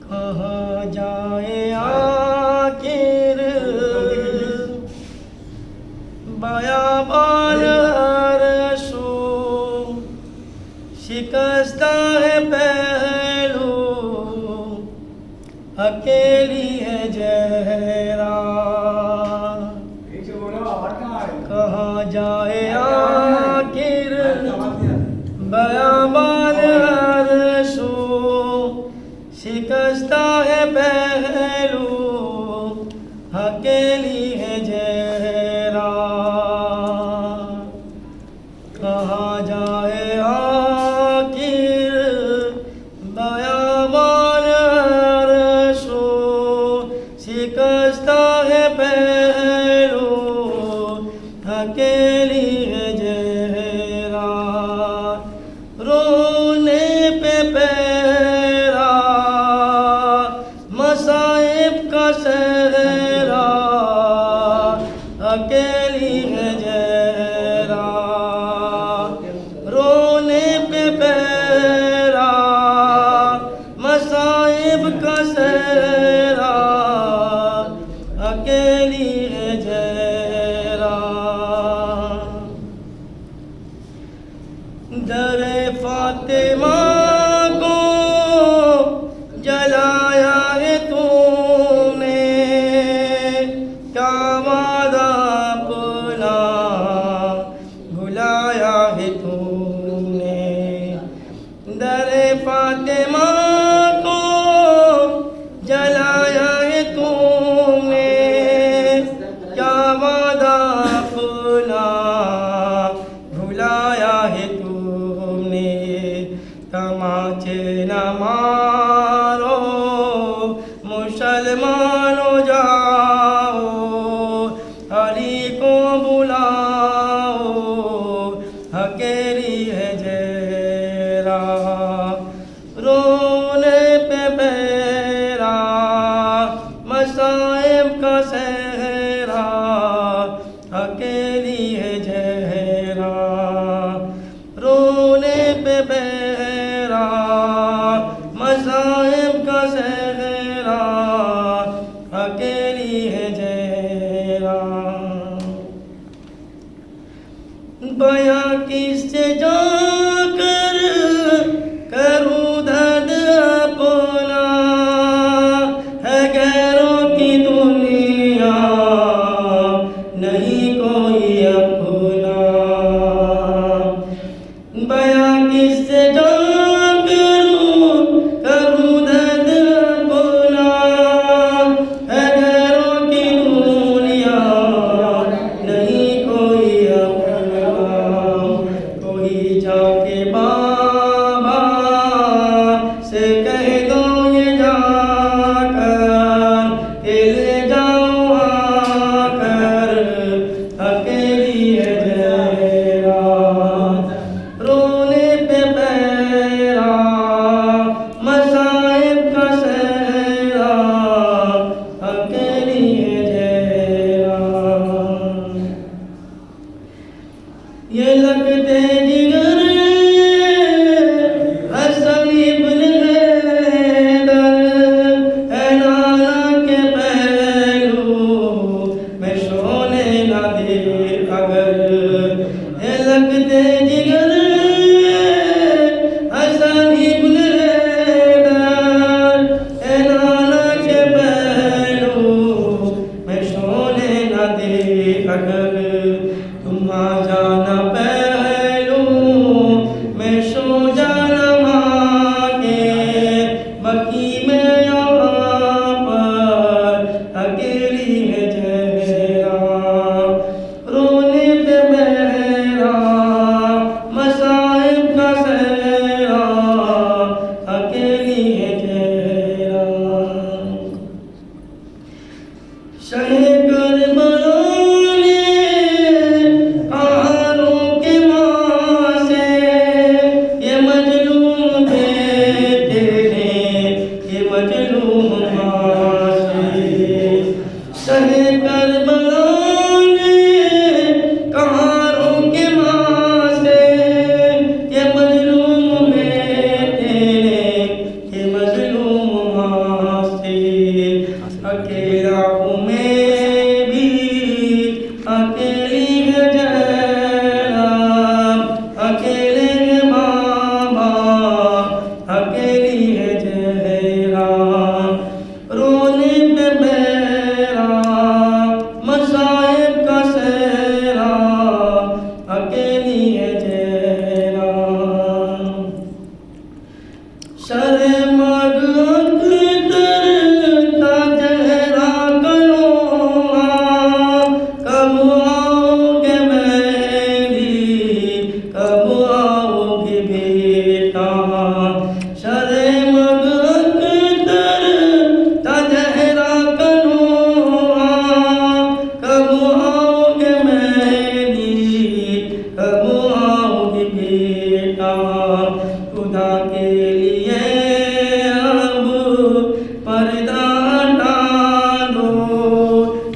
کہاں جائے آخر بیابان ہر سو، شکستہ ہے پہلو اکیلی ہے جہرا۔ کہاں جائے آخر بیابان ہر سو، شکستہ ہے پہلو اکیلی ہے جہرا۔ کہاں جائے آخر بیابان ہر سو، شکستہ ہے پہلو اکیلی ہے جہرا۔ رونے پہ پیرا مصائب کا صحرا، اکیلی ہے جہرا۔ رونے پہ پیرا مصائب کا صحرا، اکیلی ہے جہرا۔ در فاطمہ کو جلایا ہے تو نے، کیا وعدہ اپنا بھلایا ہے تو نے۔ در فاطمہ کو جلایا ہے تو نے، کیا وعدہ اپنا بھلایا ہے تو نے۔ تماچے نہ مارو مسلمان ہو جاؤ، علی کو بلاؤ اکیلی ہے جہرا۔ رونے پہ پیرا مصائب کا صحرا، اکیلی ہے جہرا۔ رونے پہ پیرا مصائب کا صحرا، اکیلی ہے جہرا۔ بیاں کس سے جا کر کروں درد اپنا، ہے غیروں کی دنیا نہیں کوئی اپنا۔ بیاں کس سے جا کروں درد اپنا، ہے غیروں کی دنیا نہیں کوئی اپنا۔ کوئی جا کب آؤ گے بیٹا شرے مگ اکتر تجہرا کنوا کب آؤ گے میری کب آؤ گے بیٹا خدا کے لیے اب پردہ ڈالو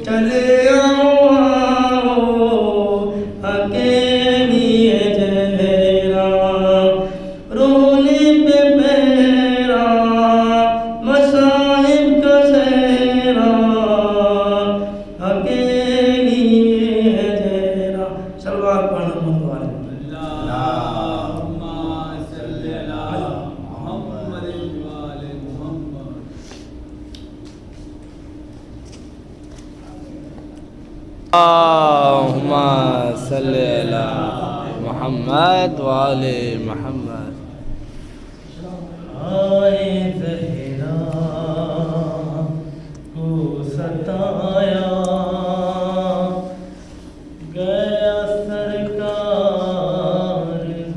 چلے آؤ اکیلی ہے زہرا رونے پہ میرا مصائب کا سہرا اکیلی ہے زہرا سلوات پڑھنا محمد والے اللہم صلی علی محمد وآل محمد اللہم صلی علی محمد وآل محمد آئے زہرا کو ستایا گیا سرکار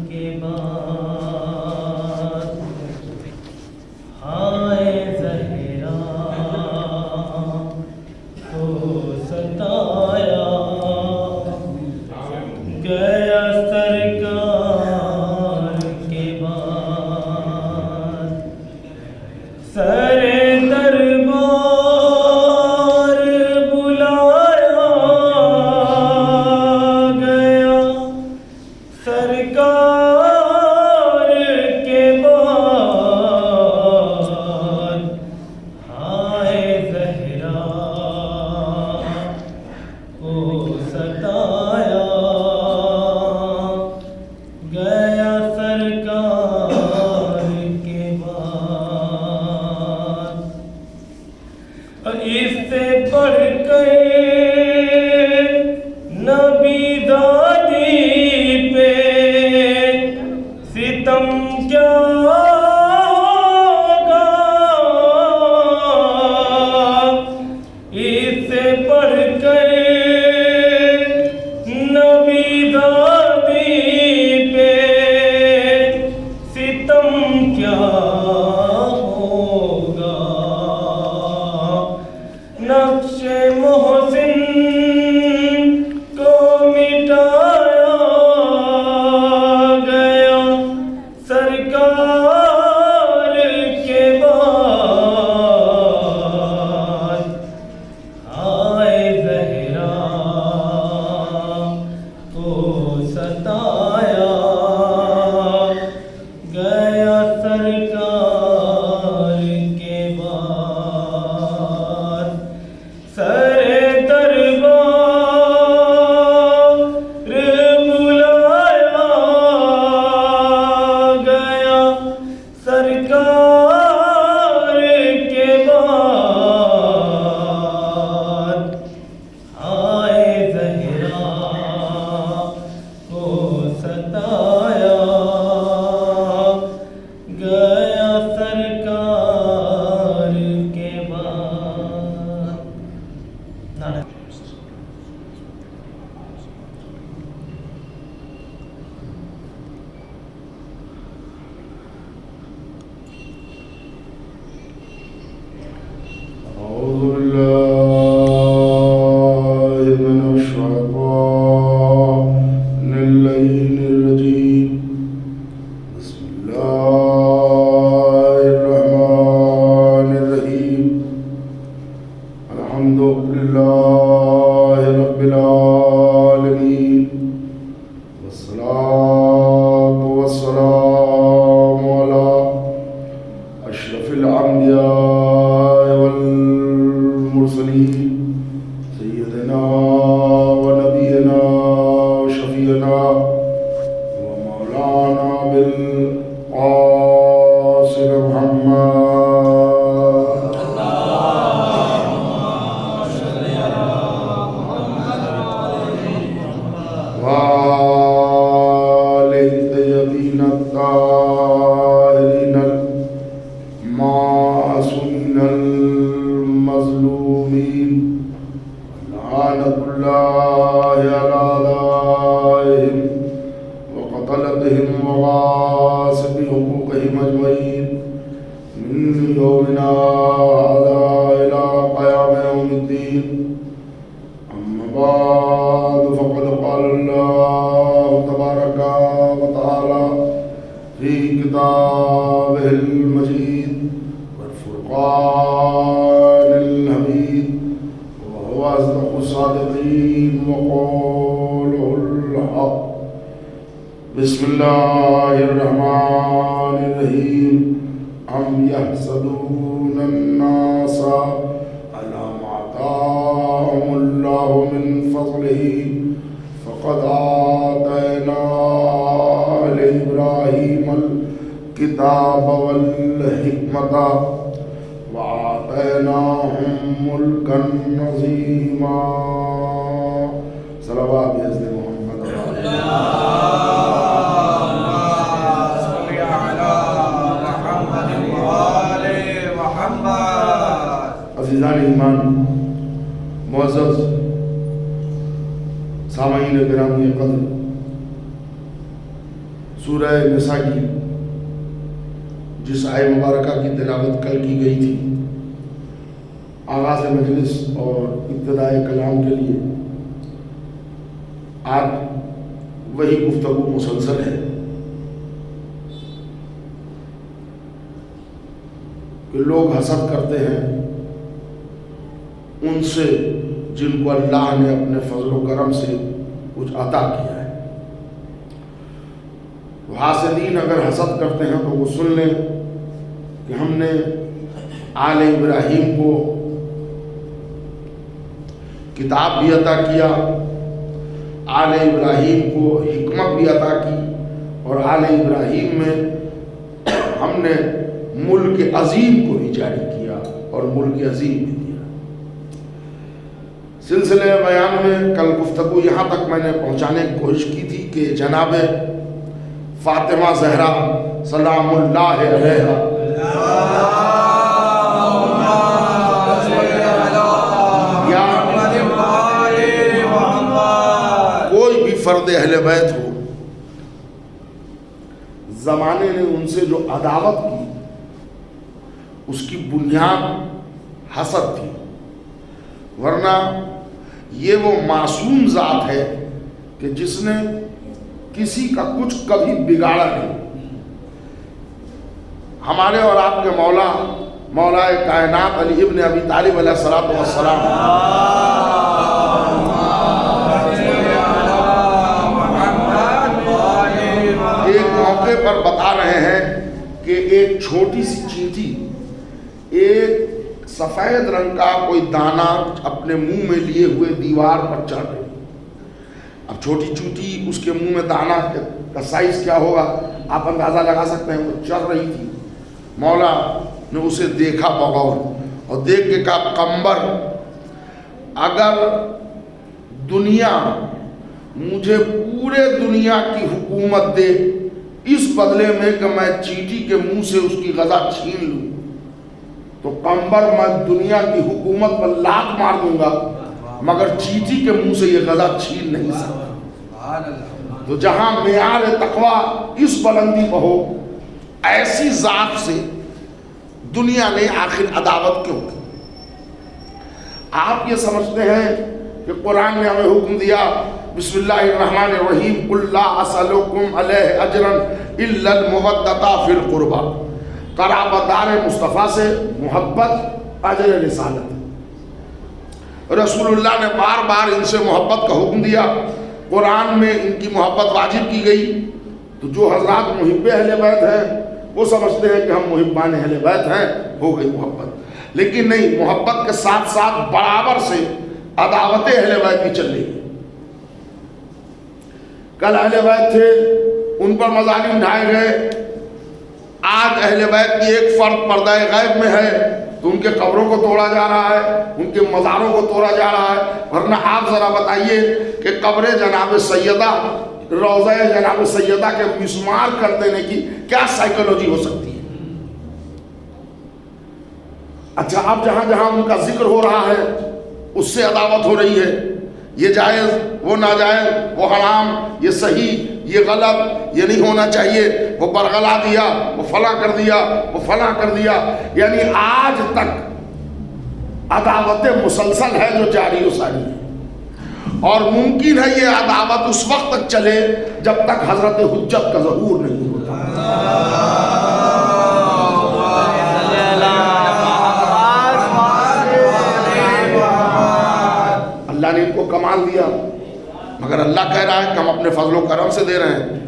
کے بعد آئے زہرا کو ستایا گیا سرکار کے بعد سر دربار بلایا گیا سرکار کے بعد آئے زہرا کو ستایا گیا سرکار کے بعد اس سے بڑھ کر نبی دادی پہ ستم کیا ہوگا اس سے بڑھ کر نبی دادی پہ ستم کیا ہوگا نقش محسن کو مٹایا گیا سرکار کے بعد آئے زہرا کو ستایا گیا سرکار کے بعد سر دربار بلایا گیا سرکار کے بعد آئے زہرا کو ستایا گیا سرکار کے بعد نعرہ أعوذ بالله من الشيطان اللعين الرجيم عدلتهم وغاصب حقوقهم أجمعين من يومنا هذا إلى قيام يوم الدين. أما بعد فقد قال الله تبارك وتعالى في كتابه المجيد والفرقان الحميد وهو أصدق الصادقين وقوله الحق. بسم الله الرحمن الرحيم. أم يحسدون الناس على ما آتاهم الله من فضله فقد آتينا آل إبراهيم الكتاب والحكمة وآتيناهم ملكا عظيما. صلوات بحضرت محمد. عزیزان ایمان، معزز سامعین گرامی قدر، سورہ نساء کی جس آیہ مبارکہ کی تلاوت کل کی گئی تھی، آغاز مجلس اور ابتدائے کلام کے لیے آج وہی گفتگو مسلسل ہے کہ لوگ حسد کرتے ہیں ان سے جن کو اللہ نے اپنے فضل و کرم سے کچھ عطا کیا ہے. حاسدین اگر حسد کرتے ہیں تو وہ سن لیں کہ ہم نے آل ابراہیم کو کتاب بھی عطا کیا، آل ابراہیم کو حکمت بھی عطا کی، اور آل ابراہیم میں ہم نے ملک عظیم کو بھی جاری کیا اور ملک عظیم بھی دیا. سلسلے بیان میں کل گفتگو یہاں تک میں نے پہنچانے کی کوشش کی تھی کہ جناب فاطمہ زہرا سلام اللہ علیہا یا کوئی بھی فرد اہل بیت ہو، زمانے نے ان سے جو عداوت کی اس کی بنیاد حسد تھی، ورنہ یہ وہ معصوم ذات ہے کہ جس نے کسی کا کچھ کبھی بگاڑا نہیں. ہمارے اور آپ کے مولا کائنات علی ابن ابی طالب علیہ الصلوۃ والسلام ایک موقع پر بتا رہے ہیں کہ ایک چھوٹی سی چینٹی ایک سفید رنگ کا کوئی دانہ اپنے منہ میں لیے ہوئے دیوار پر چڑھ گئی. اب چھوٹی چونٹی اس کے منہ میں دانہ کا سائز کیا ہوگا آپ اندازہ لگا سکتے ہیں. وہ چڑھ رہی تھی، مولا نے اسے دیکھا بغور اور دیکھ کے کہا قمبر، اگر دنیا مجھے پورے دنیا کی حکومت دے اس بدلے میں کہ میں چینٹی کے منہ سے اس کی غذا چھین لوں تو قمبر میں دنیا کی حکومت پر لات مار دوں گا، مگر چینٹی کے منہ سے یہ غذا چھین نہیں سکتا. تو جہاں معیار تقوی اس بلندی پر ہو، ایسی ذات سے دنیا نے آخر عداوت کیوں کی؟ آپ یہ سمجھتے ہیں کہ قرآن نے ہمیں حکم دیا بسم اللہ الرحمن الرحیم قل لا اسألکم علیہ اجرا الا المودۃ فی القربى، قرابتدار مصطفیٰ سے محبت اجر رسالت. رسول اللہ نے بار بار ان سے محبت کا حکم دیا، قرآن میں ان کی محبت واجب کی گئی. تو جو حضرات محب اہل بیت ہیں وہ سمجھتے ہیں کہ ہم محبان اہل بیت ہیں، ہو گئی محبت. لیکن نہیں، محبت کے ساتھ ساتھ برابر سے عداوت اہل بیت بھی چل رہی ہے. کل اہل بیت تھے، ان پر مظالم ڈھائے گئے. آج اہل بیت کی ایک فرد پردہ غیب میں ہے تو ان کے قبروں کو توڑا جا رہا ہے، ان کے مزاروں کو توڑا جا رہا ہے. ورنہ آپ ذرا بتائیے کہ قبر جناب سیدہ، روضہ جناب سیدہ کے مسمار کر دینے کی کیا سائیکولوجی ہو سکتی ہے؟ اچھا، اب جہاں جہاں ان کا ذکر ہو رہا ہے اس سے عداوت ہو رہی ہے. یہ جائز، وہ ناجائز، وہ حرام، یہ صحیح، یہ غلط، یہ نہیں ہونا چاہیے، وہ برگلا دیا، وہ فلاں کر دیا، وہ فلاں کر دیا. یعنی آج تک عداوت مسلسل ہے جو جاری و ساری ہے، اور ممکن ہے یہ عداوت اس وقت تک چلے جب تک حضرت حجت کا ظہور نہیں ہوتا. اللہ نے ان کو کمال دیا، مگر اللہ کہہ رہا ہے کہ ہم اپنے فضل و کرم سے دے رہے ہیں.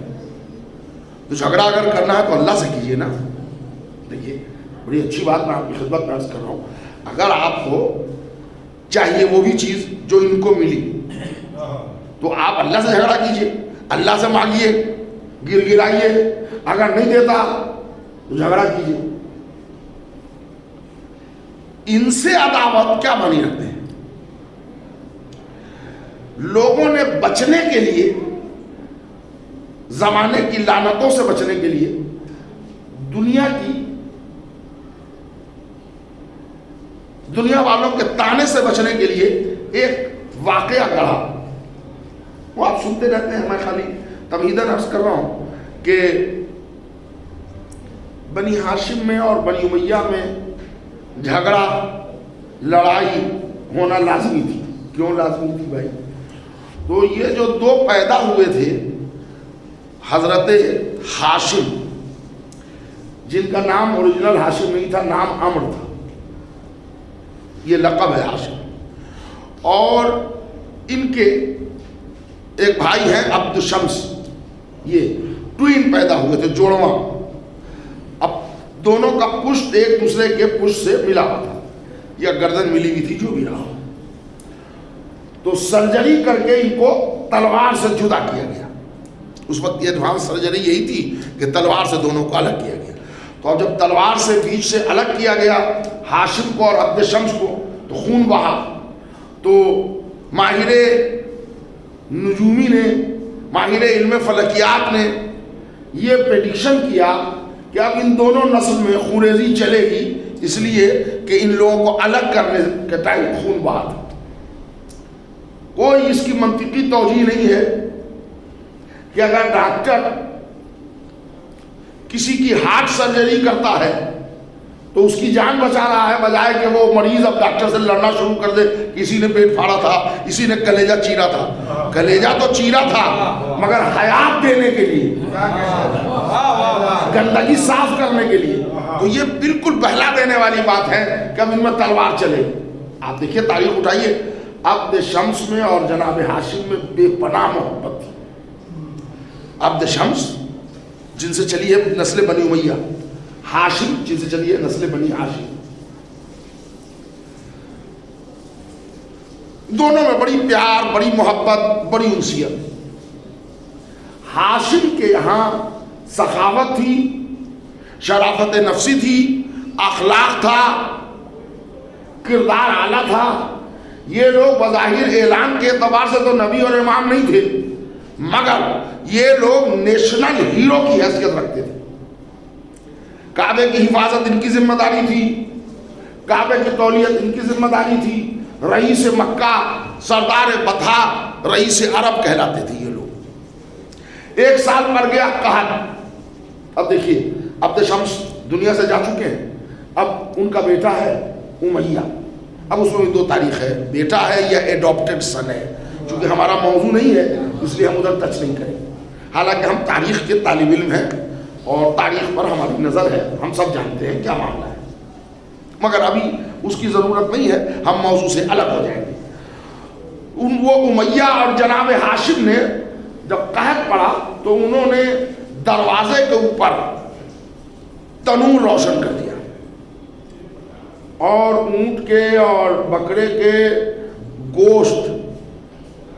تو جھگڑا اگر کرنا ہے تو اللہ سے کیجئے نا. دیکھیے بڑی اچھی بات میں آپ کی خدمت میں عرض کر رہا ہوں. اگر آپ کو چاہیے وہ بھی چیز جو ان کو ملی تو آپ اللہ سے جھگڑا کیجئے، اللہ سے مانگیے، گر گرائیے. اگر نہیں دیتا تو جھگڑا کیجئے. ان سے عداوت کیا بنی رکھتے ہیں؟ لوگوں نے بچنے کے لیے، زمانے کی لعنتوں سے بچنے کے لیے، دنیا والوں کے تانے سے بچنے کے لیے ایک واقعہ گڑھا. وہ آپ سنتے رہتے ہیں. میں خالی تمہیداً عرض کر رہا ہوں کہ بنی ہاشم میں اور بنی امیہ میں جھگڑا، لڑائی ہونا لازمی تھی. کیوں لازمی تھی بھائی؟ تو یہ جو دو پیدا ہوئے تھے، حضرت ہاشم جن کا نام اوریجنل ہاشم نہیں تھا، نام عمرو تھا، یہ لقب ہے ہاشم. اور ان کے ایک بھائی ہیں عبد شمس، یہ ٹوین پیدا ہوئے تھے، جوڑواں. اب دونوں کا پشت ایک دوسرے کے پشت سے ملا ہوا تھا، یا گردن ملی ہوئی تھی، جو بھی رہا. تو سرجری کر کے ان کو تلوار سے جدا کیا گیا. اس وقت یہ ایڈوانس سرجری یہی تھی کہ تلوار سے دونوں کو الگ کیا گیا. تو اب جب تلوار سے بیچ سے الگ کیا گیا ہاشم کو اور عبد شمس کو، تو خون بہا. تو ماہر نجومی نے، ماہر علم فلکیات نے یہ پریڈکشن کیا کہ اب ان دونوں نسل میں خونریزی چلے گی، اس لیے کہ ان لوگوں کو الگ کرنے کے ٹائم خون بہا تھا. کوئی اس کی منطقی توجیہ نہیں ہے کہ اگر ڈاکٹر کسی کی ہارٹ سرجری کرتا ہے تو اس کی جان بچا رہا ہے، بجائے کہ وہ مریض اب ڈاکٹر سے لڑنا شروع کر دے. کسی نے پیٹ پھاڑا تھا، کسی نے کلیجہ چیرا تھا. کلیجہ تو چیرا تھا مگر حیات دینے کے لیے، گندگی صاف کرنے کے لیے. تو یہ بالکل بہلا دینے والی بات ہے کہ اب ان میں تلوار چلے. آپ دیکھیے تاریخ اٹھائیے، عبد شمس میں اور جناب ہاشم میں بے پناہ محبت تھی. عبد شمس جن سے چلی ہے نسل بنی امیہ، ہاشم جن سے چلی ہے نسل بنی ہاشم. دونوں میں بڑی پیار، بڑی محبت، بڑی انسیت. ہاشم کے یہاں سخاوت تھی، شرافت نفسی تھی، اخلاق تھا، کردار اعلیٰ تھا. یہ لوگ بظاہر اعلان کے اعتبار سے تو نبی اور امام نہیں تھے، مگر یہ لوگ نیشنل ہیرو کی حیثیت رکھتے تھے. کعبے کی حفاظت ان کی ذمہ داری تھی، کعبے کی تولیت ان کی ذمہ داری تھی. رئیس مکہ، سردار بطحا، رئیس عرب کہلاتے تھے یہ لوگ. ایک سال پر گیا قحط. اب دیکھیے عبد شمس دنیا سے جا چکے ہیں، اب ان کا بیٹا ہے امیہ. اب اس میں بھی دو تاریخ ہے، بیٹا ہے یا ایڈاپٹڈ سن ہے. چونکہ ہمارا موضوع نہیں ہے اس لیے ہم ادھر ٹچ نہیں کریں. حالانکہ ہم تاریخ کے طالب علم ہیں اور تاریخ پر ہماری نظر ہے، ہم سب جانتے ہیں کیا معاملہ ہے، مگر ابھی اس کی ضرورت نہیں ہے، ہم موضوع سے الگ ہو جائیں گے. وہ امیہ اور جناب ہاشم نے جب قحط پڑا تو انہوں نے دروازے کے اوپر تنور روشن کر دیا اور اونٹ کے اور بکرے کے گوشت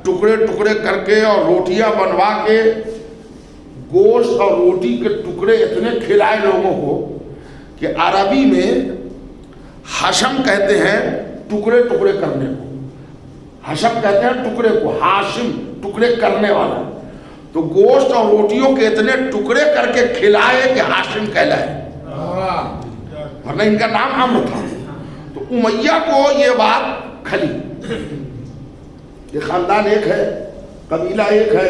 ٹکڑے ٹکڑے کر کے اور روٹیاں بنوا کے، گوشت اور روٹی کے ٹکڑے اتنے کھلائے لوگوں کو کہ عربی میں حشم کہتے ہیں ٹکڑے ٹکڑے کرنے کو. حشم کہتے ہیں ٹکڑے کو، ہاشم ٹکڑے کرنے والا. تو گوشت اور روٹیوں کے اتنے ٹکڑے کر کے کھلائے کہ ہاشم کہلائے، ورنہ ان کا نام عمرو تھا. تو امیہ کو یہ بات کھلی. یہ خاندان ایک ہے، قبیلہ ایک ہے،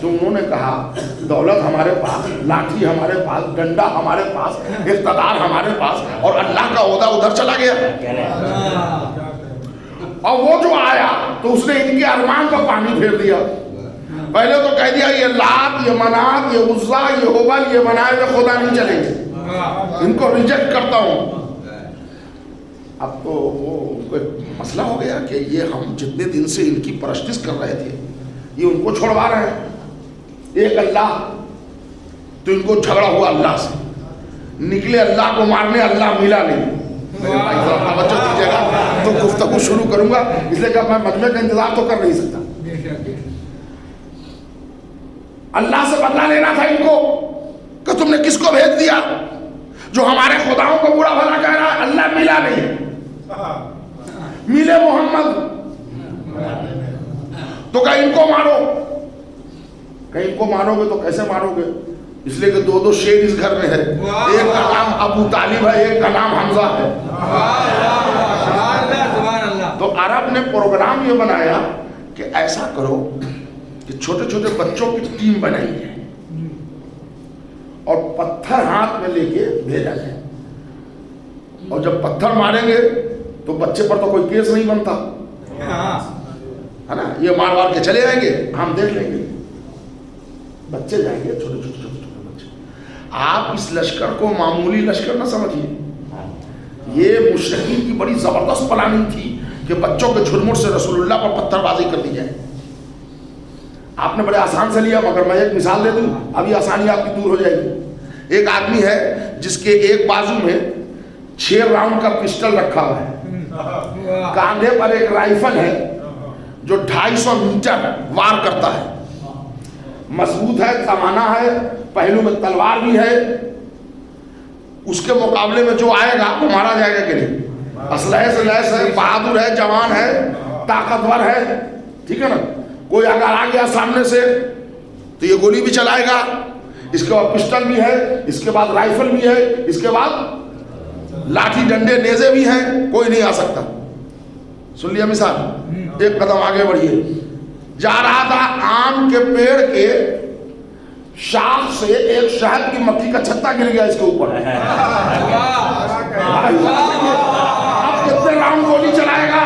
تو انہوں نے کہا دولت ہمارے پاس، لاٹھی ہمارے پاس، ڈنڈا ہمارے پاس، اقتدار ہمارے پاس، اور اللہ کا عہدہ ادھر چلا گیا. اور وہ جو آیا تو اس نے ان کے ارمان کو پانی پھیر دیا. پہلے تو کہہ دیا یہ لات، یہ منات، یہ عزا، یہ ہبل، یہ بنائے ہوئے خدا نہیں چلیں گے، ان کو ریجیکٹ کرتا ہوں. اب تو وہ کوئی مسئلہ ہو گیا کہ یہ ہم جتنے دن سے ان کی پرستش کر رہے تھے یہ ان کو چھوڑوا رہے ہیں. ایک اللہ، تو ان کو جھگڑا ہوا اللہ سے، نکلے اللہ کو مارنے، اللہ ملا نہیں. میرے بھائی ذرا توجہ دیجیے گا تو گفتگو شروع کروں گا، اس لیے کہ میں مجمع کا انتظار تو کر نہیں سکتا. اللہ سے بدلہ لینا تھا ان کو کہ تم نے کس کو بھیج دیا جو ہمارے خداؤں کو برا بھلا کہہ رہا ہے. اللہ ملا نہیں، ملے محمد تو کہ ان کو مارو. کہ ان کو مارو گے تو کیسے مارو گے؟ اس لیے کہ دو شیر اس گھر میں ہے، ایک کا نام ابو طالب ہے، ایک کا نام حمزہ ہے. تو عرب نے پروگرام یہ بنایا کہ ایسا کرو کہ چھوٹے چھوٹے بچوں کی ٹیم بنائی جائے اور پتھر ہاتھ میں لے کے بھیجا جائے، اور جب پتھر ماریں گے تو بچے پر تو کوئی کیس نہیں بنتا ہے نا. یہ مار مار کے چلے جائیں گے، ہم دیکھ لیں گے. بچے جائیں گے، چھوٹے چھوٹے چھوٹے چھوٹے بچے. آپ اس لشکر کو معمولی لشکر نہ سمجھیے، یہ مشرکین کی بڑی زبردست پلاننگ تھی کہ بچوں کے جھرمٹ سے رسول اللہ پر پتھر بازی کر دی جائے. آپ نے بڑے آسان سے لیا، مگر میں ایک مثال دے دوں، ابھی آسانی آپ کی دور ہو جائے گی. ایک آدمی ہے جس کے ایک بازو میں 6 راؤنڈ کا پسٹل رکھا ہوا ہے، کاندھے پر ایک رائفل ہے جو 250 میٹر وار کرتا ہے، مضبوط ہے، کمانہ ہے، پہلو میں تلوار بھی ہے. اس کے مقابلے میں جو آئے گا وہ مارا جائے گا کہ نہیں؟ اسلحے سے لیس ہے، بہادر ہے، جوان ہے، طاقتور ہے، ٹھیک ہے نا. کوئی اگر آ گیا سامنے سے تو یہ گولی بھی چلائے گا، اس کے بعد پسٹل بھی ہے، اس کے بعد رائفل بھی ہے، اس کے بعد لاٹھی ڈنڈے نیزے بھی ہیں، کوئی نہیں آ سکتا. سن لیا مثال. ایک قدم آگے بڑھیے. جا رہا تھا، آم کے پیڑ کے شاخ سے ایک شہد کی مکھی کا چھتا گر گیا اس کے اوپر. اب کتنے راؤنڈ گولی چلائے گا؟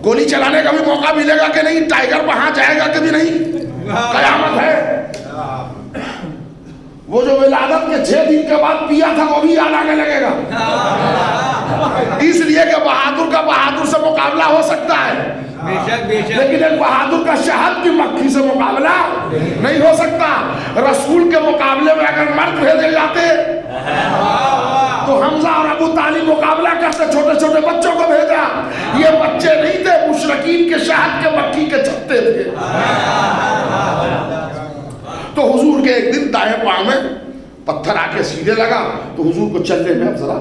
گولی چلانے کا بھی موقع ملے گا کہ نہیں؟ ٹائیگر وہاں جائے گا کہ بھی نہیں؟ قیامت ہے. وہ جو ولادت کے 6 دن کے بعد پیا تھا وہ بھی یاد آنے لگے گا. اس لیے کہ بہادر کا بہادر سے مقابلہ ہو سکتا ہے، لیکن ایک بہادر کا شہد کی مکھی سے مقابلہ نہیں ہو سکتا. رسول کے مقابلے میں اگر مرد بھیجے جاتے تو حمزہ اور ابو طالب مقابلہ کرتے، چھوٹے چھوٹے بچوں کو بھیجا. یہ بچے نہیں تھے، مشرکین کے شہد کے مکھی کے چھتے تھے. تو حضور کے ایک دن دائیں پاؤں میں پتھر آ کے سیدھے لگا تو حضور کو چلنے میں اب ذرا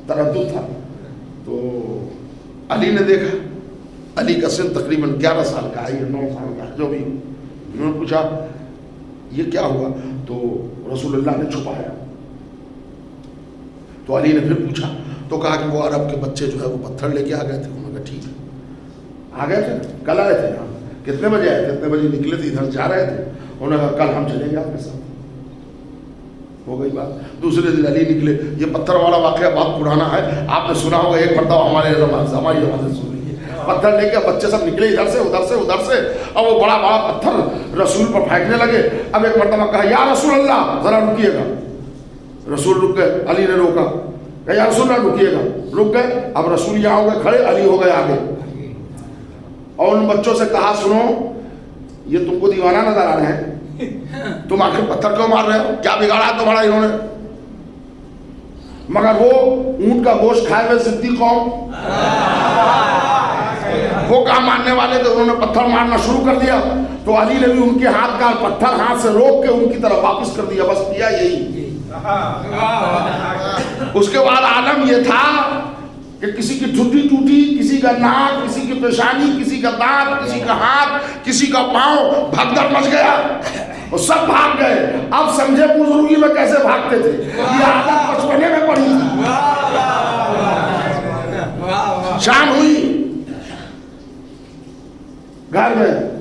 تردد تھا. تو علی نے دیکھا، علی کا سن تقریباً 11 سال کا ہے، یہ 9 سال کا جو بھی. انہوں نے پوچھا یہ کیا ہوا؟ تو رسول اللہ نے چھپایا. تو علی نے پھر پوچھا تو کہا کہ وہ عرب کے بچے جو ہے وہ پتھر لے کے آ گئے تھے. انہوں نے کہا ٹھیک ہے. آ گئے تھے، کل آئے تھے. کتنے بجے آئے تھے؟ کتنے بجے نکلے تھے؟ ادھر جا رہے تھے. انہوں نے کہا کل ہم چلیں گے آپ کے ساتھ. ہو گئی بات. دوسرے دن علی نکلے. یہ پتھر والا واقعہ بہت پرانا ہے، آپ نے سنا ہوگا ایک مرتبہ ہمارے ہماری زمانے سے سن لیجیے. پتھر لے کے بچے سب نکلے ادھر سے ادھر سے ادھر سے، اور وہ بڑا بڑا پتھر رسول پر پھینکنے لگے. اب ایک مرتبہ کہا یا رسول اللہ ذرا رکیے گا. رسول رک گئے. علی نے روکا. کہا یا رسول اللہ رکیے گا. رک گئے. اب رسول یہاں ہو گئے کھڑے، علی ہو گئے آگے. اور ان بچوں سے کہا سنو، یہ تم کو دیوانہ نظر آ رہے ہیں، تم آخر پتھر کیوں مار رہے ہو؟ کیا بگاڑا تمہارا انہوں نے؟ مگر وہ اونٹ کا گوشت کھائے ہوئے ضدی قوم، وہ کام ماننے والے تھے، انہوں نے پتھر مارنا شروع کر دیا. تو علی نے بھی ان کے ہاتھ کا پتھر ہاتھ سے روک کے ان کی طرف واپس کر دیا. بس کیا یہی. اس کے بعد عالم یہ تھا کہ کسی کی ٹھڈی ٹوٹی، کسی کا ناک، کسی کی پیشانی، کسی کا دانت، کسی کا ہاتھ، کسی کا پاؤں، بھگدڑ مچ گیا. وہ سب بھاگ گئے. اب سمجھے بزرگی میں کیسے بھاگتے تھے. یہ عادت بچپنے میں پڑی تھی. شام ہوئی، گھر میں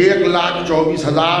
1,24,000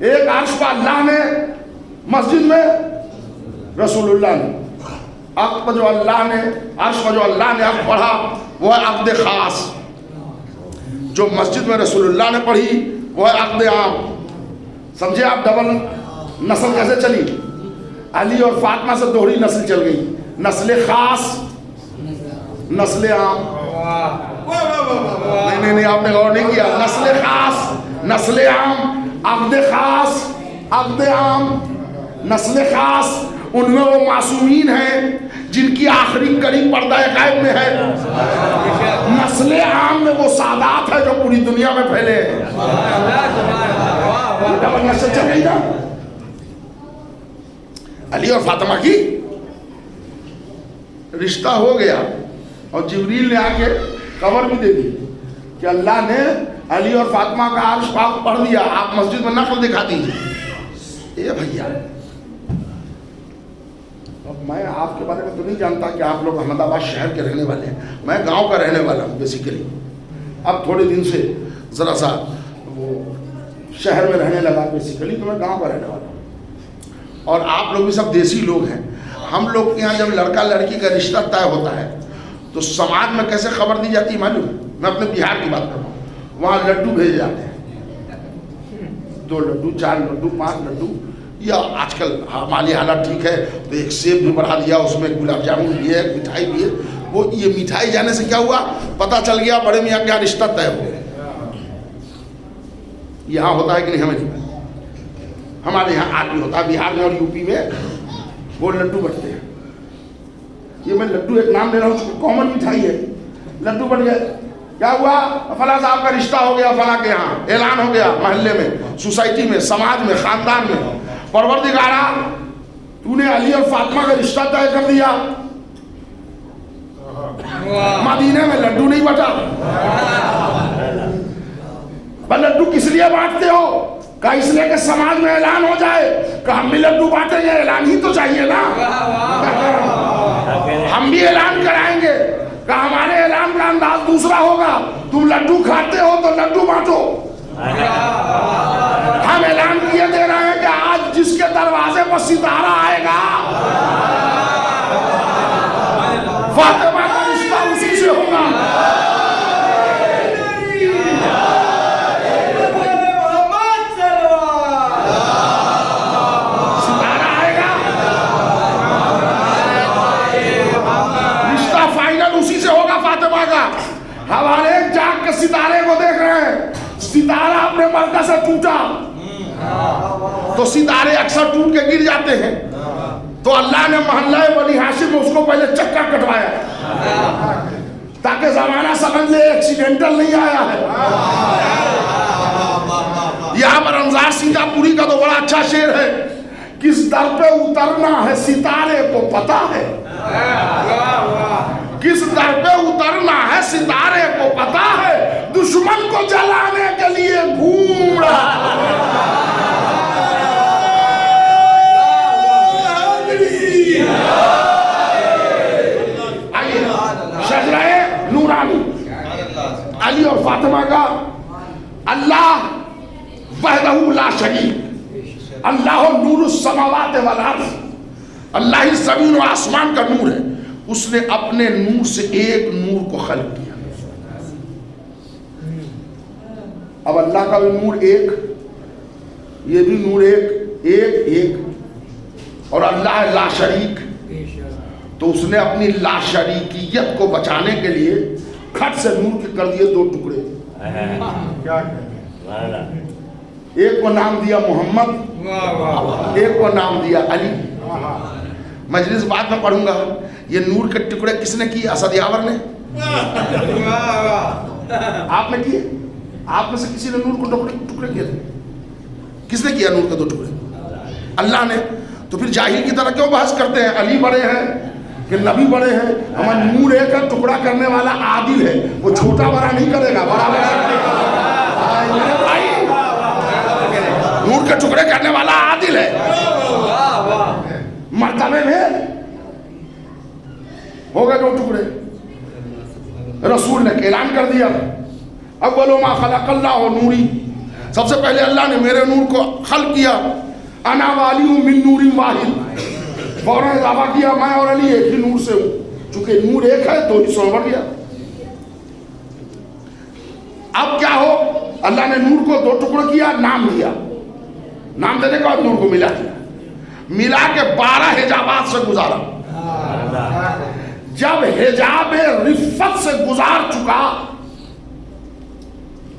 ایک عرش پر اللہ نے، مسجد میں رسول اللہ نے، عقد پر جو اللہ نے، عرش پر جو اللہ نے عقد پڑھا وہ ہے عقد خاص، جو مسجد میں رسول اللہ نے پڑھی وہ ہے عقد عام. سمجھے آپ ڈبل نسل کیسے چلی؟ علی اور فاطمہ سے دوہری نسل چل گئی، نسل خاص نسل عام. نہیں آپ نے غور نہیں کیا. نسل خاص نسل عام، عقد خاص عقد عام. نسل خاص ان میں وہ معصومین ہیں جن کی آخری قریب پردہ غائب میں ہے. نسل عام میں وہ سادات ہے جو پوری دنیا میں پھیلے ہیں. ڈبل نسل چل گئی نا. علی اور فاطمہ کی رشتہ ہو گیا اور جبریل نے آ کے خبر بھی دے دی کہ اللہ نے علی اور فاطمہ کا عرش پاک پڑھ دیا، آپ مسجد میں نقل دکھا دیجیے. اے بھیا، اب میں آپ کے بارے میں تو نہیں جانتا کہ آپ لوگ احمد آباد شہر کے رہنے والے ہیں، میں گاؤں کا رہنے والا ہوں بیسیکلی. اب تھوڑے دن سے ذرا سا وہ شہر میں رہنے لگا بیسیکلی، تو میں گاؤں کا رہنے والا ہوں. اور آپ لوگ بھی سب دیسی لوگ ہیں. ہم لوگ کے یہاں جب لڑکا لڑکی کا رشتہ طے ہوتا ہے تو سماج میں کیسے خبر دی جاتی ہے معلوم ہے؟ میں اپنے بہار کی بات کر رہا ہوں. وہاں لڈو بھیجے جاتے ہیں، 2 لڈو 4 لڈو 5 لڈو، یا آج کل ہماری حالت ٹھیک ہے تو ایک سیب بھی بڑھا دیا، اس میں گلاب جامن بھی ہے، مٹھائی بھی ہے. وہ یہ مٹھائی جانے سے کیا ہوا، پتہ چل گیا بڑے میاں کیا رشتہ طے ہو گیا. یہاں ہوتا ہے کہ نہیں ہمیں نہیں پتا. ہمارے یہاں آج بھی ہوتا ہے، بہار میں اور یو پی میں وہ لڈو بٹتے ہیں. یہ میں لڈو ایک نام دے رہا ہوں، کامن مٹھائی ہے. لڈو بٹ گئے، کیا ہوا، فلاں صاحب کا رشتہ ہو گیا فلاں کے یہاں، اعلان ہو گیا محلے میں، سوسائٹی میں، سماج میں، خاندان میں. پروردگارا تو نے علی اور فاطمہ کا رشتہ طے کر دیا. مدینے میں لڈو نہیں بٹا. لڈو کس لیے بانٹتے ہو؟ کہا اس لیے کہ سماج میں اعلان ہو جائے کہ ہم بھی لڈو بانٹیں گے. اعلان ہی تو چاہیے نا، ہم بھی اعلان کرائیں گے کہ ہمارے اعلان کا انداز دوسرا ہوگا. تم لڈو کھاتے ہو تو لڈو بانٹو. ہم اعلان کیے دے رہے ہیں کہ آج جس کے دروازے پر ستارہ آئے گا فاطمہ کا رشتہ اسی سے ہوگا. اسی سے ہوگا فاطمہ کا. ہمارے جاگ کے ستارے کو دیکھ رہے ہیں، ستارہ اپنے مرکز سے ٹوٹا تو ستارے اکثر ٹوٹ کے گر جاتے ہیں. تو اللہ نے محلہ بنی ہاشم میں اس کو پہلے چکا کٹوایا تاکہ زمانہ سمجھ لے ایکسیڈنٹل نہیں آیا ہے. یہاں پر انصار سیتا پوری کا تو بڑا اچھا شعر ہے. کس در پہ اترنا ہے ستارے کو پتا ہے، کس در پہ اترنا ہے ستارے کو پتا ہے، دشمن کو جلانے کے لیے گھوم رہا. آئیے شجرہ نورانی علی اور فاطمہ کا. اللہ وحدہ لا شریک، اللہ نور السماوات والارض، اللہ ہی زمین و آسمان کا نور ہے. اس نے اپنے نور سے ایک نور کو خلق کیا. اب اللہ کا بھی نور ایک، یہ بھی نور ایک اور اللہ ہے لا شریک. تو اس نے اپنی لا شریکیت کو بچانے کے لیے کھٹ سے نور کے کر دیے 2 ٹکڑے. ایک کو نام دیا محمد، ایک کو نام دیا علی. مجلس بعد میں پڑھوں گا. یہ نور کے ٹکڑے کس نے کیے؟ اسد یاور نے. آپ نے کیے؟ آپ میں سے کسی نے نور کو ٹکڑے کیے تھے؟ کس نے کیا نور کے 2 ٹکڑے؟ اللہ نے. تو پھر جاہل کی طرح کیوں بحث کرتے ہیں؟ علی بڑے ہیں کہ نبی بڑے ہیں؟ ہمارا نور ایک کا ٹکڑا کرنے والا عادل ہے، وہ چھوٹا بڑا نہیں کرے گا، بڑا بڑا کرے گا. نور کے ٹکڑے کرنے والا عادل ہے. مرتبے میں ہو گئے 2 ٹکڑے. رسول نے اعلان کر دیا اول ما خلق اللہ نوری، سب سے پہلے اللہ نے میرے نور کو خلق کیا، انا والی ہوں من نور واحد، فوراً اضافہ کیا میں اور علی ایک ہی نور سے ہوں، چونکہ نور ایک ہے تو ہی سو بڑھ گیا۔ اب کیا ہو، اللہ نے نور کو دو ٹکڑے کیا، نام دیا، نام دینے کے بعد نور کو ملا دیا، ملا کے 12 حجابات سے گزارا۔ جب حجاب رفت سے گزار چکا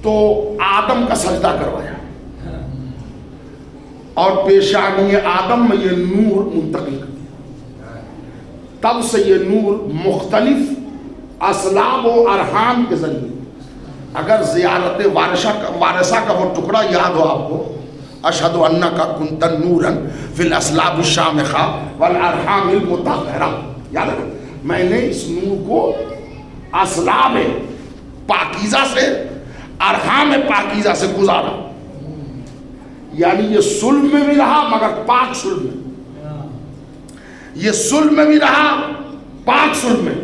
تو آدم کا سجدہ کروایا اور پیشانی آدم میں یہ نور منتقل کر دیا۔ تب سے یہ نور مختلف اسلاب و ارحام کے ذریعے، اگر زیارت وارثہ کا وہ ٹکڑا یاد ہو آپ کو، اشہد انک کنت نورا فی الاسلاب الشامخہ والارحام المطہرہ، یاد ہے، میں نے اس نور کو اسلاب پاکیزہ سے، ارحام پاکیزہ سے گزارا، یعنی یہ صلب میں بھی رہا مگر پاک صلب میں، یہ صلب میں بھی رہا پاک صلب میں،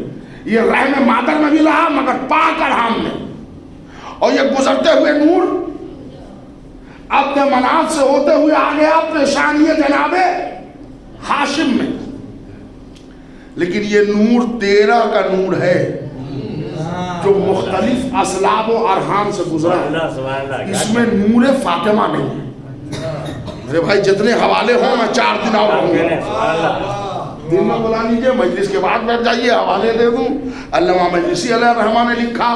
یہ رحم مادر میں بھی رہا مگر پاک ارحام میں، اور یہ گزرتے ہوئے نور اپنے مناف سے ہوتے ہوئے آ گیا پیشانی جناب ہاشم میں۔ لیکن یہ نور 13 کا نور ہے جو مختلف اسلاب و ارحام سے گزرا ہے، اس میں نور فاطمہ نہیں ہے۔ میرے بھائی جتنے حوالے ہوں میں 4 دن اور رہوں گا، دن میں بلا لیجیے، مجلس کے بعد بیٹھ جائیے، حوالے دے دوں۔ علامہ مجلسی علیہ الرحمہ نے لکھا،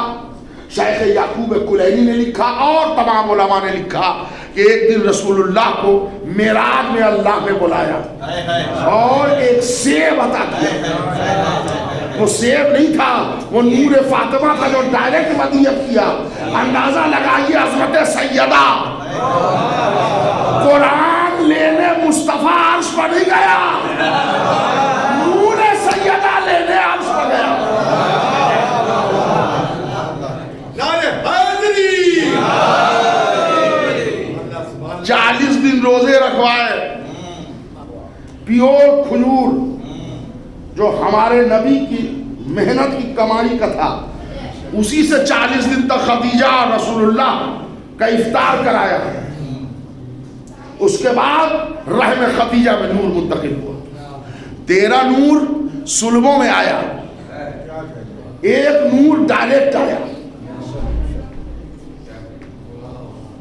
شیخ یعقوب کلینی نے لکھا، اور تمام علماء نے لکھا کہ ایک دن رسول اللہ کو معراج میں اللہ نے بلایا اور ایک سیب عطا کیا۔ وہ سیب نہیں تھا، وہ نور فاطمہ کا جو ڈائریکٹ مدیت کیا۔ اندازہ لگائیے عظمت سیدہ، قرآن لینے مصطفیٰ عرش پر نہیں گیا، نور سیدہ لینے عرش پر گیا۔ 40 دن روزے رکھوائے، پیور کھجور جو ہمارے نبی کی محنت کی کمائی کا تھا، اسی سے 40 دن تک خدیجہ اور رسول اللہ کا افطار کرایا۔ اس کے بعد رحم خدیجہ میں نور منتقل ہوا۔ 13 نور سلبوں میں آیا، ایک نور ڈائریکٹ آیا،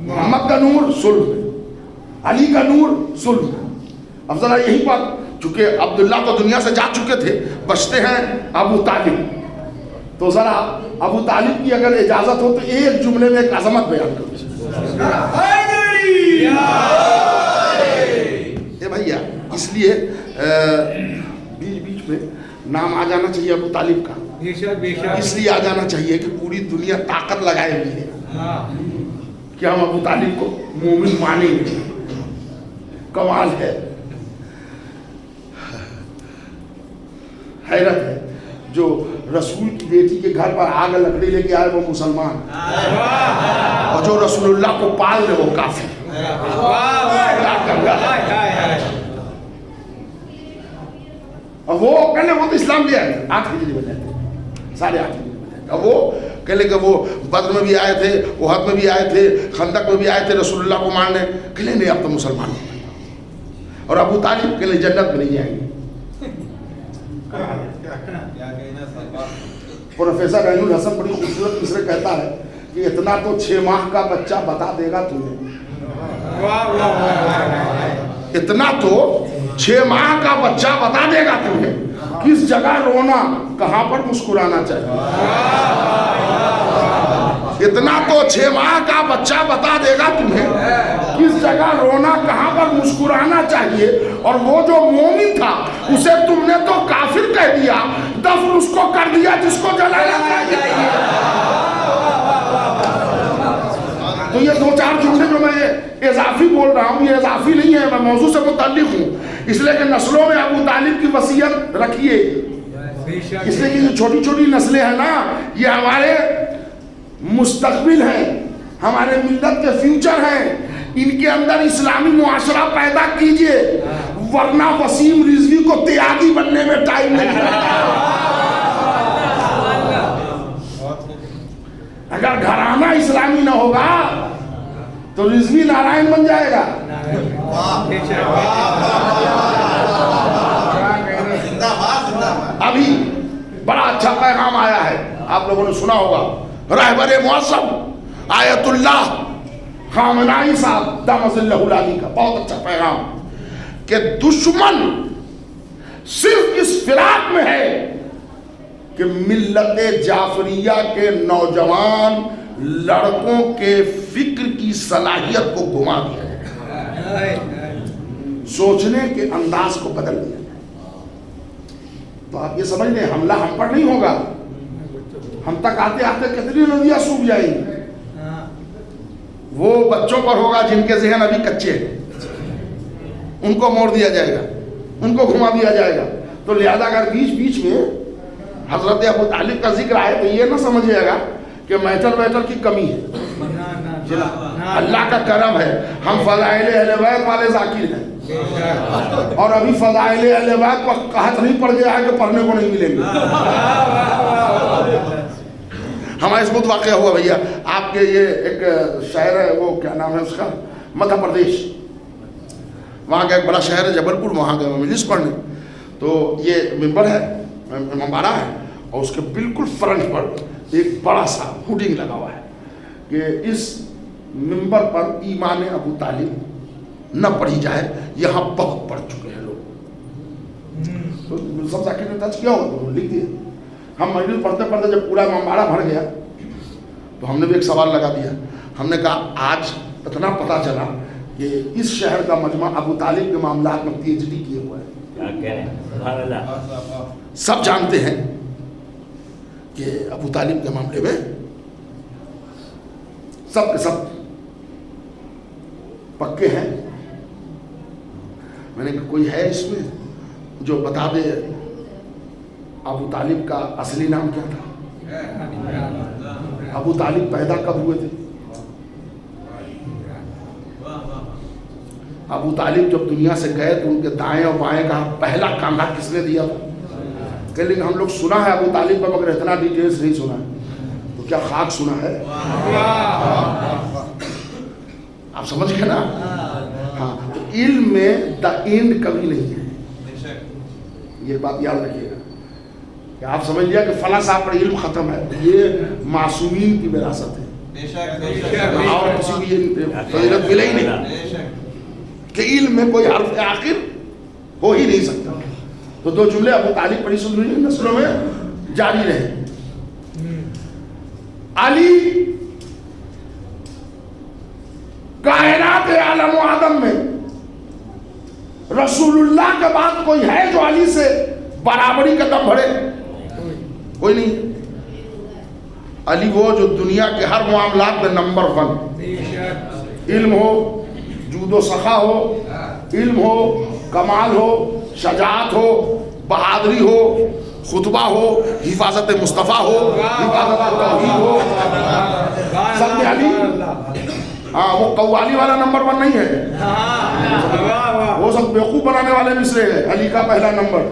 محمد کا نور صلب میں، علی کا نور صلب میں۔ اب ذرا یہی پر، چونکہ عبداللہ تو دنیا سے جا چکے تھے، بچتے ہیں ابو طالب، تو ذرا ابو طالب کی اگر اجازت ہو تو ایک جملے میں ایک عظمت بیان کرو۔ اے بھیا، اس لیے بیچ بیچ میں نام آ جانا چاہیے ابو طالب کا، اس لیے آ جانا چاہیے کہ پوری دنیا طاقت لگائے ہوئی ہے کہ ہم ابو طالب کو مومن مانیں گے۔ کمال ہے، حیرت ہے، جو رسول کی بیٹی کے گھر پر آگ لکڑی لے کے آئے وہ مسلمان، اور جو رسول اللہ کو پال لے وہ کافر۔ اور وہ کہنے وہ تو اسلام لے آئے تھے، 8 ہجری میں جاتے ہیں، 8.5 ہجری میں جاتے ہیں۔ اور وہ کہنے کہ وہ بدر میں بھی آئے تھے، احد میں بھی آئے تھے، خندق میں بھی آئے تھے رسول اللہ کو ماننے، کہنے نہیں اب تو مسلمان ہو گئے۔ اور ابو طالب کہنے جنت میں نہیں جائیں گے۔ پروفیسر عین الحسن بڑی خوبصورت مصرع کہتا ہے کہ اتنا تو 6 ماہ کا بچہ بتا دے گا تمہیں، اتنا تو 6 ماہ کا بچہ بتا دے گا تمہیں کس جگہ رونا، کہاں پر مسکرانا چاہیے۔ اتنا تو 6 ماہ کا بچہ بتا دے گا تمہیں کس جگہ رونا، کہاں پر مسکرانا چاہیے۔ اور وہ جو مومن تھا اسے تم نے تو کافر کہہ دیا، دفن اس کو کر دیا جس کو جلانا چاہیے۔ تو یہ 2-4 جملے جو میں اضافی بول رہا ہوں، یہ اضافی نہیں ہے، میں موضوع سے متعلق ہوں، اس لیے کہ نسلوں میں ابو طالب کی وصیت رکھیے، اس لیے کہ یہ چھوٹی چھوٹی نسلیں ہیں نا، یہ ہمارے مستقبل ہیں، ہمارے ملت کے فیوچر ہیں، ان کے اندر اسلامی معاشرہ پیدا کیجئے، ورنہ وسیم رضوی کو تیاگی بننے میں ٹائم نہیں لگتا۔ اگر گھرانہ اسلامی نہ ہوگا تو رضوی نارائن بن جائے گا. ابھی بڑا اچھا پیغام آیا ہے, آپ لوگوں نے سنا ہوگا, رہبر معظم آیت اللہ خامنائی صاحب دامت اللہ العالی کا بہت اچھا پیغام, کہ دشمن صرف اس فراق میں ہے کہ ملت جعفریہ کے نوجوان لڑکوں کے فکر کی صلاحیت کو گما دیا جائے, سوچنے کے انداز کو بدل دیا جائے. تو آپ یہ سمجھ لیں حملہ ہم پر نہیں ہوگا, ہم تک آتے آتے کتنی ندیاں سوکھ جائیں گی, وہ بچوں پر ہوگا جن کے ذہن ابھی کچے ہیں, ان کو موڑ دیا جائے گا, ان کو گھما دیا جائے گا. تو لہذا اگر بیچ بیچ میں حضرت ابو طالب کا ذکر آئے تو یہ نہ سمجھیے گا کہ میٹر کی کمی ہے, اللہ کا کرم ہے. ہم فضائل اہل بیت والے ذاکر ہیں, اور ابھی فضائل اہل بیت پر قحط نہیں پڑ گیا ہے کہ پڑھنے کو نہیں ملیں گے. ہمارے اس واقعہ ہوا بھیا, آپ کے یہ ایک شہر ہے, وہ کیا نام ہے اس کا, مدھیہ پردیش, وہاں کا ایک بڑا شہر ہے جبل پور, وہاں گئے مجلس پڑھنے. تو یہ ممبر ہے, ممبارہ ہے, اور اس کے بالکل فرنٹ پر ایک بڑا سا ہوڈنگ لگا ہوا ہے کہ اس ممبر پر ایمان ابو طالب نہ پڑھی جائے, یہاں بہت پڑھ چکے ہیں لوگ. تو سب ذاکر نے ٹچ کیا ہوگا تو لکھ دیا. ہم مجلس پڑھتے پڑھتے جب پورا ممبارہ بھر گیا تو ہم نے بھی ایک سوال لگا دیا. ہم نے کہا آج اتنا پتہ چلا کہ اس شہر کا مجمع ابو طالب کے معاملات میں PhD کیے ہوا ہے. سب جانتے ہیں کہ ابو طالب کے معاملے میں سب کے سب پکے ہیں. میں نے کہا کوئی ہے اس میں جو بتا دے ابو طالب کا اصلی نام کیا تھا, ابو طالب پیدا کب ہوئے تھے, ابو طالب جب دنیا سے گئے تو ان کے دائیں اور بائیں کا پہلا کاندھا کس نے دیا تھا. کہ لیکن ہم لوگ سنا ہے ابو طالب پر مگر اتنا ڈیٹیلز نہیں سنا ہے. تو کیا خاک سنا ہے, آپ سمجھ گئے نا. ہاں, تو علم میں دا اینڈ کبھی نہیں ہے, یہ بات یاد رکھیے گا کہ آپ سمجھ لیا کہ فلاں صاحب پر علم ختم ہے, یہ معصومین کی وراثت ہے, اور کسی کو یہ فضیلت ملے ہی نہیں کہ علم میں کوئی حرف آخر ہو ہی نہیں سکتا. تو دو جملے ابو طالب پڑھی سن رہی نسلوں میں جاری رہے. علی کائنات عالم و آدم میں رسول اللہ کے بعد کوئی ہے جو علی سے برابری کا دم بھرے؟ کوئی نہیں. علی وہ جو دنیا کے ہر معاملات میں نمبر 1, علم ہو, جود و سخا ہو, علم ہو, کمال ہو, شجاعت ہو, بہادری ہو, خطبہ ہو, حفاظت مصطفیٰ ہو, حفاظت توحید ہو, سب میں علی. ہاں, وہ قوالی والا نمبر 1 نہیں ہے, وہ سب بیوقوف بنانے والے مصرے ہیں. علی کا پہلا نمبر,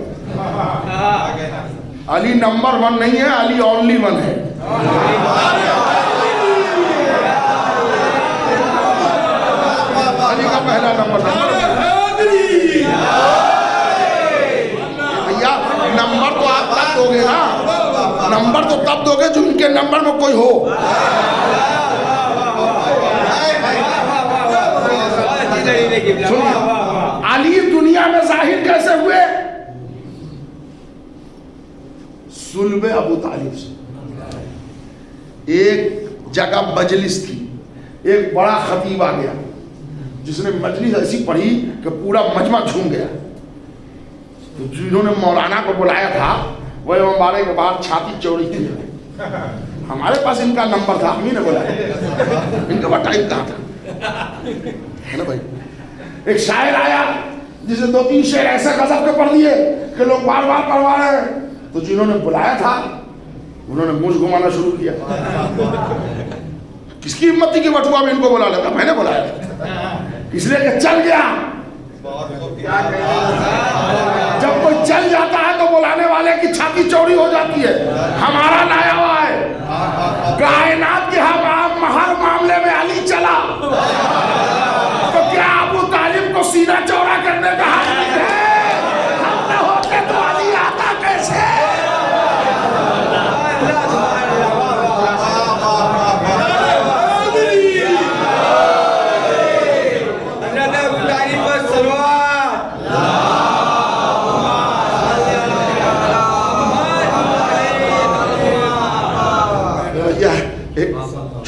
علی نمبر 1 نہیں ہے, علی اونلی 1 ہے. علی کا پہلا نمبر بھیا, نمبر تو آپ تب دو گے نا, نمبر تو تب دو گے جو ان کے نمبر میں کوئی ہو. علی دنیا میں ظاہر کیسے ہوئے؟ صلب ابو طالب سے. ایک جگہ مجلس تھی, ایک بڑا خطیب آ گیا جس نے مجلس ایسی پڑھی کہ پورا مجمع جھوم گیا. تو جنہوں نے مولانا کو بلایا تھا وہ مبارک کے بعد چھاتی چوڑی کی. ہمارے پاس ان کا نمبر تھا, ہم ہی نے بلایا. ان کا ٹائم کہاں تھا, ہے نا بھائی. ایک شاعر آیا جسے 2-3 شعر ایسے غضب کے پڑھ دیے کہ لوگ بار بار پڑھوا رہے ہیں. تو جنہوں نے بلایا تھا انہوں نے مجھ گھمانا شروع کیا. کس کی ہمت تھی کہ بٹوا بھی ان کو بلا لیتا, میں نے بلایا تھا اس لیے کہ چل گیا. جب کوئی چل جاتا ہے تو بلانے والے کی چھاتی چوڑی ہو جاتی ہے. ہمارا لایا ہوا ہے کائنات کے ہر معاملے میں علی چلا.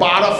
12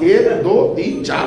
1, 2, 3, 4,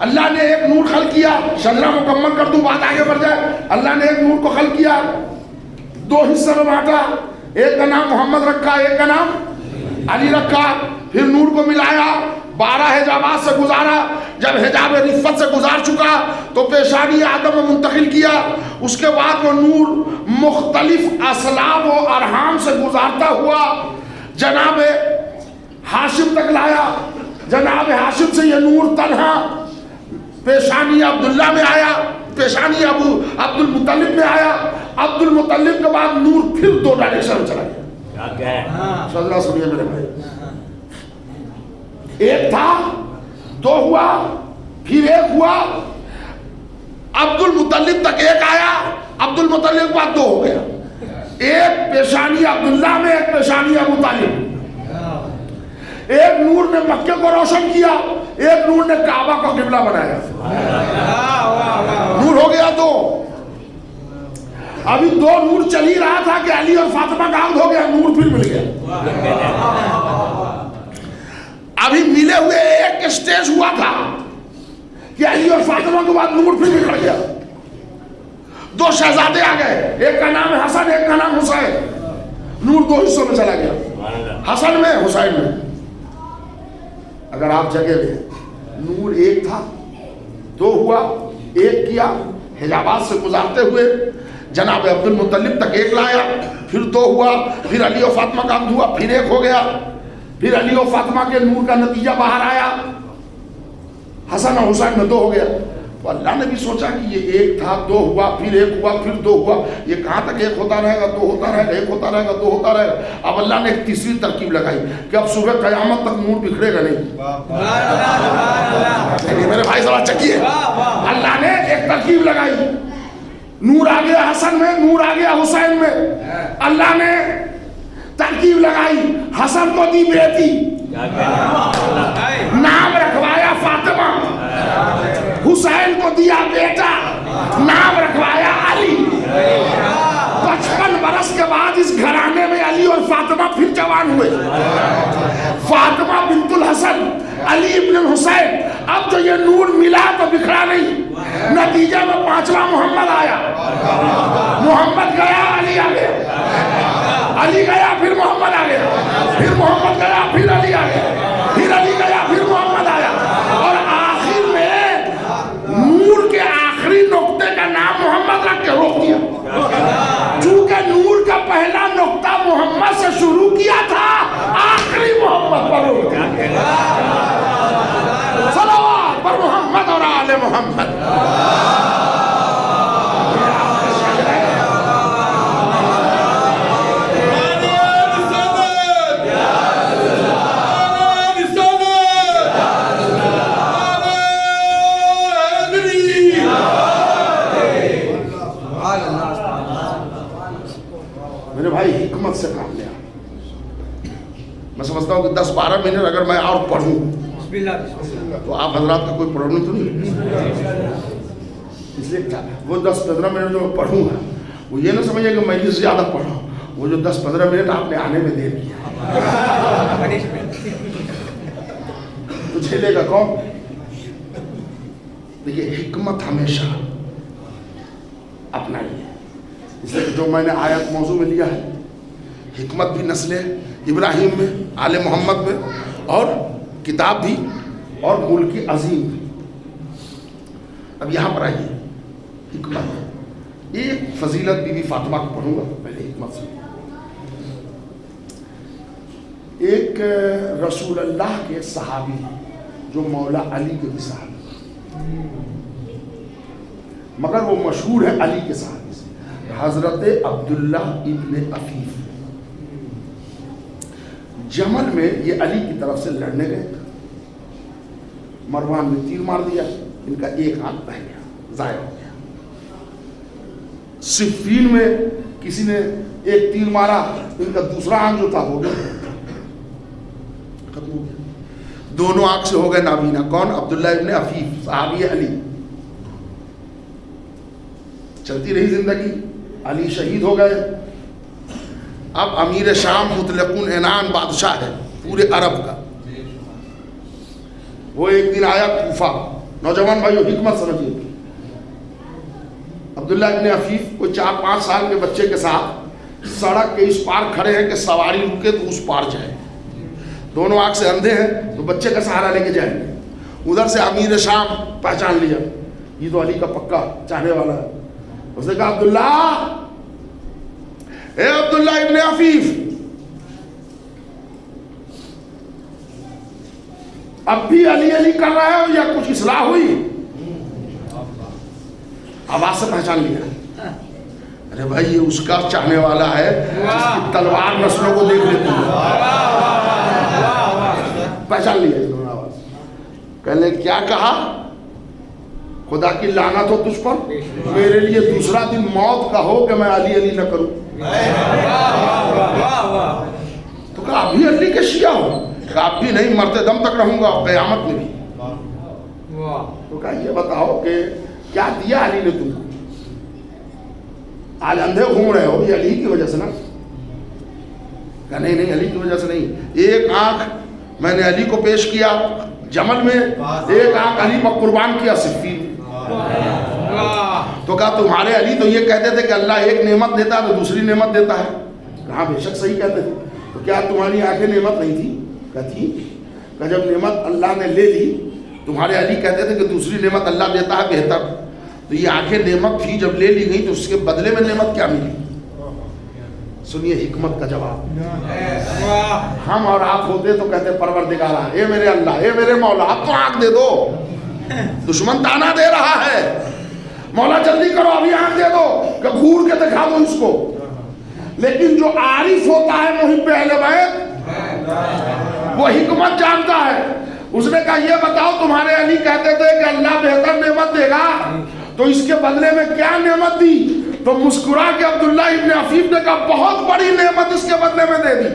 اللہ نے ایک نور خلق کیا، شجرہ مکمل کر دوں بات آگے بڑھ جائے. اللہ نے ایک نور کو خلق کیا، دو حصے میں بانٹا، ایک کا نام محمد رکھا، ایک کا نام علی رکھا. پھر نور کو ملایا، 12 حجابات سے گزارا. جب حجاب رفت سے گزار چکا تو پیشانی آدم میں منتقل کیا. اس کے بعد وہ نور مختلف اسلاب و ارحام سے گزارتا ہوا جناب ہاشم تک لایا. جناب ہاشم سے یہ نور تنہا پیشانی عبداللہ میں آیا، پیشانی ابو عبد المطلب میں آیا. عبد المطلب کے بعد نور پھر 2 ڈائریکشن میں چلا گیا. سجدہ سنیے میرے بھائی، ایک تھا، 2 ہوا، پھر 1 ہوا. عبد المطلب تک 1 آیا، عبد المطلب کے بعد 2 ہو گیا. ایک پیشانی عبداللہ میں، ایک پیشانی ابو طالب. ایک نور نے مکے کو روشن کیا، ایک نور نے کعبہ کو قبلہ بنایا. نور ہو گیا 2. ابھی 2 نور چل ہی رہا تھا کہ علی اور فاطمہ کا عقد ہو گیا، نور پھر مل گیا. ابھی ملے ہوئے ایک اسٹیج ہوا تھا کہ علی اور فاطمہ کے بعد نور پھر بکھر گیا. 2 شہزادے آ گئے، ایک کا نام حسن، ایک کا نام حسین. نور 2 حصوں میں چلا گیا، حسن میں، حسین میں. اگر آپ جگہ لیں، نور 1 تھا، 2 ہوا، 1 کیا، حجابات سے گزارتے ہوئے جناب عبد المطلب تک 1 لایا، پھر 2 ہوا، پھر علی و فاطمہ کا عقد ہوا، پھر 1 ہو گیا. پھر علی و فاطمہ کے نور کا نتیجہ باہر آیا، حسن اور حسین میں 2 ہو گیا. تو اللہ نے بھی سوچا کہ یہ 1 تھا، 2 ہوا، پھر 1 ہوا، پھر 2 ہوا، یہ کہاں تک 1 ہوتا رہے گا، 2 ہوتا رہے گا، 1 ہوتا رہے گا، 2 ہوتا رہے گا. اب اللہ نے ایک تیسری ترکیب لگائی کہ اب صبح قیامت تک نور بکھرے گا نہیں. میرے بھائی ذرا چکیے، اللہ نے ایک ترکیب لگائی. نور آ گیا حسن میں، نور آ گیا حسین میں. اللہ نے ترکیب لگائی، حسن کو دی بیٹی، نام رکھوایا فاطمہ. حسین کو دیا بیٹا، نام رکھوایا علی. 55 برس کے بعد اس گھرانے میں علی اور فاطمہ پھر جوان ہوئے. فاطمہ بنت الحسن، علی ابن الحسین. اب جو یہ نور ملا تو بکھرا نہیں. نتیجہ میں 5واں محمد آیا. محمد گیا، علی آ گیا. علی گیا، پھر محمد آ گیا. پھر محمد گیا، پھر علی آ گیا. پھر علی گیا، پھر محمد آیا. اور آخر میں نور کے آخری نقطے کا نام محمد رکھ کے روک دیا. چونکہ نور کا پہلا نقطہ محمد سے شروع کیا تھا، آخری محمد پر روک دیا. صلوات پر محمد اور آل محمد. میرے بھائی حکمت سے کام لیا. میں سمجھتا ہوں کہ 10-12 منٹ اگر میں اور پڑھوں تو آپ حضرات کا کوئی پرابلم تو نہیں. اس لیے وہ 10-15 منٹ جو میں پڑھوں گا وہ یہ نہ سمجھے کہ میں نے زیادہ پڑھا. وہ جو 10-15 منٹ آپ نے آنے میں دیر کیا تو جھیلے گا کون؟ دیکھیے حکمت ہمیشہ اپنائیے. اس لیے جو میں نے آیت موضوع میں لیا ہے، حکمت بھی نسل ابراہیم میں، آل محمد میں، اور کتاب بھی، اور ملک عظیم بھی. اب یہاں پر آئیے حکمت. ایک فضیلت بی بی فاطمہ کو پڑھوں گا پہلے حکمت سے. ایک رسول اللہ کے صحابی جو مولا علی کے بھی صحابی، مگر وہ مشہور ہے علی کے صحابی سے، حضرت عبداللہ ابن عفیف. جمل میں یہ علی کی طرف سے لڑنے گئے. مروان نے تیر مار دیا، ان کا ایک ہاتھ بہ گیا، ضائع ہو گیا. صفین میں کسی نے ایک تیر مارا، ان کا دوسرا آنکھ جو تھا ہو گیا، ختم ہو گیا. دونوں آنکھ سے ہو گئے نابینا. کون؟ عبداللہ ابن عفیف صحابی علی. چلتی رہی زندگی، علی شہید ہو گئے. اب امیر شام مطلق العنان بادشاہ ہے، پورے عرب کا. وہ ایک دن آیا کوفہ. نوجوان بھائیو حکمت سمجھیے. عبداللہ ابن عفیف کوئی 4-5 سال کے بچے کے ساتھ سڑک کے اس پار کھڑے ہیں کہ سواری رکے تو اس پار جائے. دونوں آنکھ سے اندھے ہیں تو بچے کا سہارا لے کے جائیں گے. ادھر سے امیر شام پہچان لیا, یہ تو علی کا پکا چاہنے والا ہے. اس نے کہا عبداللہ, اے عبداللہ ابن عفیف, اب بھی علی علی کر رہے ہو یا کچھ اصلاح ہوئی؟ آواز سے پہچان لیا. ارے بھائی یہ اس کا چاہنے والا ہے جس کی تلوار نسلوں کو دیکھ لیتی ہے. پہچان لیا اس نے آواز. کہنے کیا کہا؟ خدا کی لعنت ہو تجھ پر, میرے لیے دوسرا دن موت کا ہو کہ میں علی علی نہ کروں. تو کہا ابھی علی کے شیعہ ہو؟ کہا اب بھی نہیں, مرتے دم تک رہوں گا قیامت میں بھی. تو کہا یہ بتاؤ کہ کیا دیا علی نے تم کو؟ آج اندھے گھوم رہے ہو, یہ علی کی وجہ سے نا. کہا نہیں نہیں علی کی وجہ سے نہیں, ایک آنکھ میں نے علی کو پیش کیا جمل میں, ایک آنکھ علی پر قربان کیا صفین. تو کہا تمہارے علی تو یہ کہتے تھے کہ اللہ ایک نعمت دیتا ہے تو دوسری نعمت دیتا ہے. کہا بے شک صحیح کہتے تھے. تو کیا تمہاری آنکھیں نعمت نہیں تھی؟ کہتی کہ جب نعمت اللہ نے لے لی, تمہارے علی کہتے تھے کہ دوسری نعمت اللہ دیتا ہے بہتر, تو یہ آنکھیں نعمت تھی, جب لے لی گئی تو اس کے بدلے میں نعمت کیا ملی؟ سنیے حکمت کا جواب. ہم اور آپ ہوتے تو کہتے پروردگارا, اے میرے اللہ, اے میرے مولا, اب تو آنکھ دے دو, دشمن تانا دے رہا ہے, مولا جلدی کرو ابھی آنکھ دے دو کہ گھور کے دکھا دو اس کو. لیکن جو عارف ہوتا ہے محب اہل بیت, وہ حکمت جانتا ہے. اس نے کہا یہ بتاؤ تمہارے علی کہتے تھے کہ اللہ بہتر نعمت دے گا, تو اس کے بدلے میں کیا نعمت دی؟ تو مسکرا کے عبداللہ ابن عفیف نے کہا بہت بڑی نعمت اس کے بدلے میں دے دی.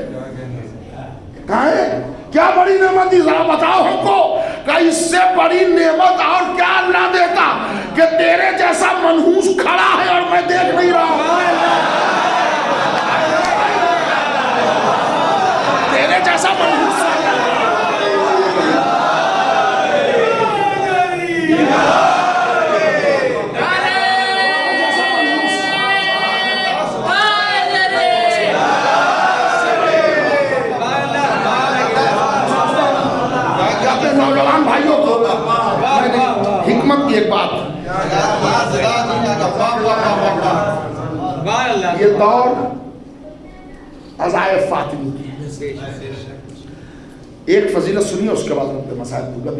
کہا ہے کیا بڑی نعمت دی, ذرا بتاؤ ہم کو. کہ اس سے بڑی نعمت اور کیا اللہ دیتا کہ تیرے جیسا منحوس کھڑا ہے اور میں دیکھ نہیں رہا ہوں. تیرے جیسا منحوس نوجوان بھائیوں کو حکمت کی ایک بات, یہ دور عزائے فاطمی کی ہے. ایک فضیلت سنیے, اس کے بعد اپنے مسائل دوں گا.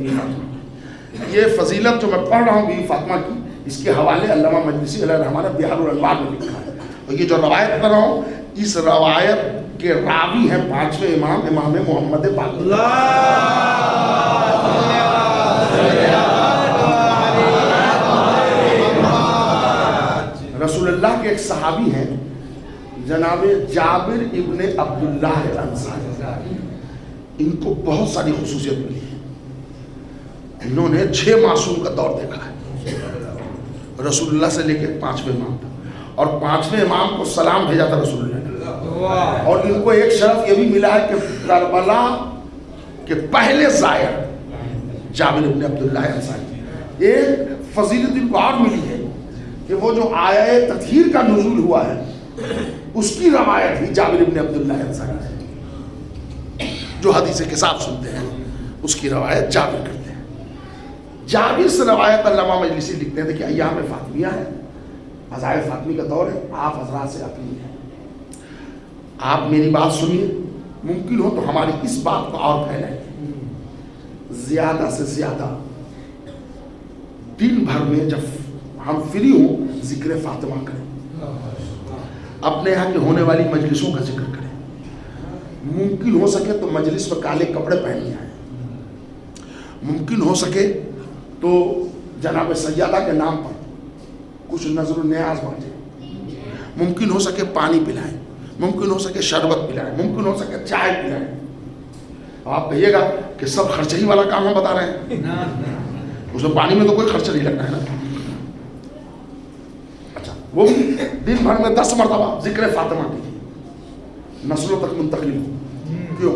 یہ فضیلت جو میں پڑھ رہا ہوں بی فاطمہ کی, اس کے حوالے علامہ مجلسی علیہ الرحمہ نے بحار الانوار میں لکھا ہے. اور یہ جو روایت پڑھ رہا ہوں, اس روایت کے راوی ہیں 5ویں امام, امام محمد باقر. رسول اللہ کے ایک صحابی ہیں جناب جابر ابن عبداللہ الانصاری. ان کو بہت ساری خصوصیت ملی ہے. انہوں نے 6 معصوم کا دور دیکھا ہے, رسول اللہ سے لے کے 5ویں امام تک, اور 5ویں امام کو سلام بھیجا تھا رسول اللہ نے. اور ان کو ایک شرف یہ بھی ملا ہے کہ کربلا کے پہلے زائر جابر ابن عبداللہ الانصاری. ایک فضیلت ان کو اور ملی ہے کہ وہ جو آیہ تطہیر کا نزول ہوا ہے اس کی روایت ہی جابر ابن عبداللہ الانصاری, جو حدیث کے ساتھ سنتے ہیں اس کی روایت جابر کرتے ہیں. جابر سے روایت علامہ مجلسی لکھتے ہیں کہ ایام فاطمیہ ہے, عزائے فاطمی کا دور ہے. آپ حضرات سے اپیل ہے, آپ میری بات سنیے, ممکن ہو تو ہماری اس بات کو اور پھیلائیں, زیادہ سے زیادہ دن بھر میں جب ہم فری ہوں ذکر فاطمہ کریں, اپنے یہاں کے ہونے والی مجلسوں کا ذکر کریں. ممکن ہو سکے تو مجلس میں کالے کپڑے پہن کے آئیں, ممکن ہو سکے تو جناب سیدہ کے نام پر کچھ نظر و نیاز بانٹیں, ممکن ہو سکے پانی پلائیں, ممکن ہو سکے شربت پلائیں, ممکن ہو سکے چائے پلائیں. آپ کہیے گا کہ سب خرچہ ہی والا کام ہم بتا رہے ہیں, اس میں پانی میں تو کوئی خرچہ نہیں لگنا ہے نا. اچھا, وہ بھی دن بھر میں 10 مرتبہ ذکر فاطمہ کیجیے, نسلوں تک منتقل ہو. کیوں؟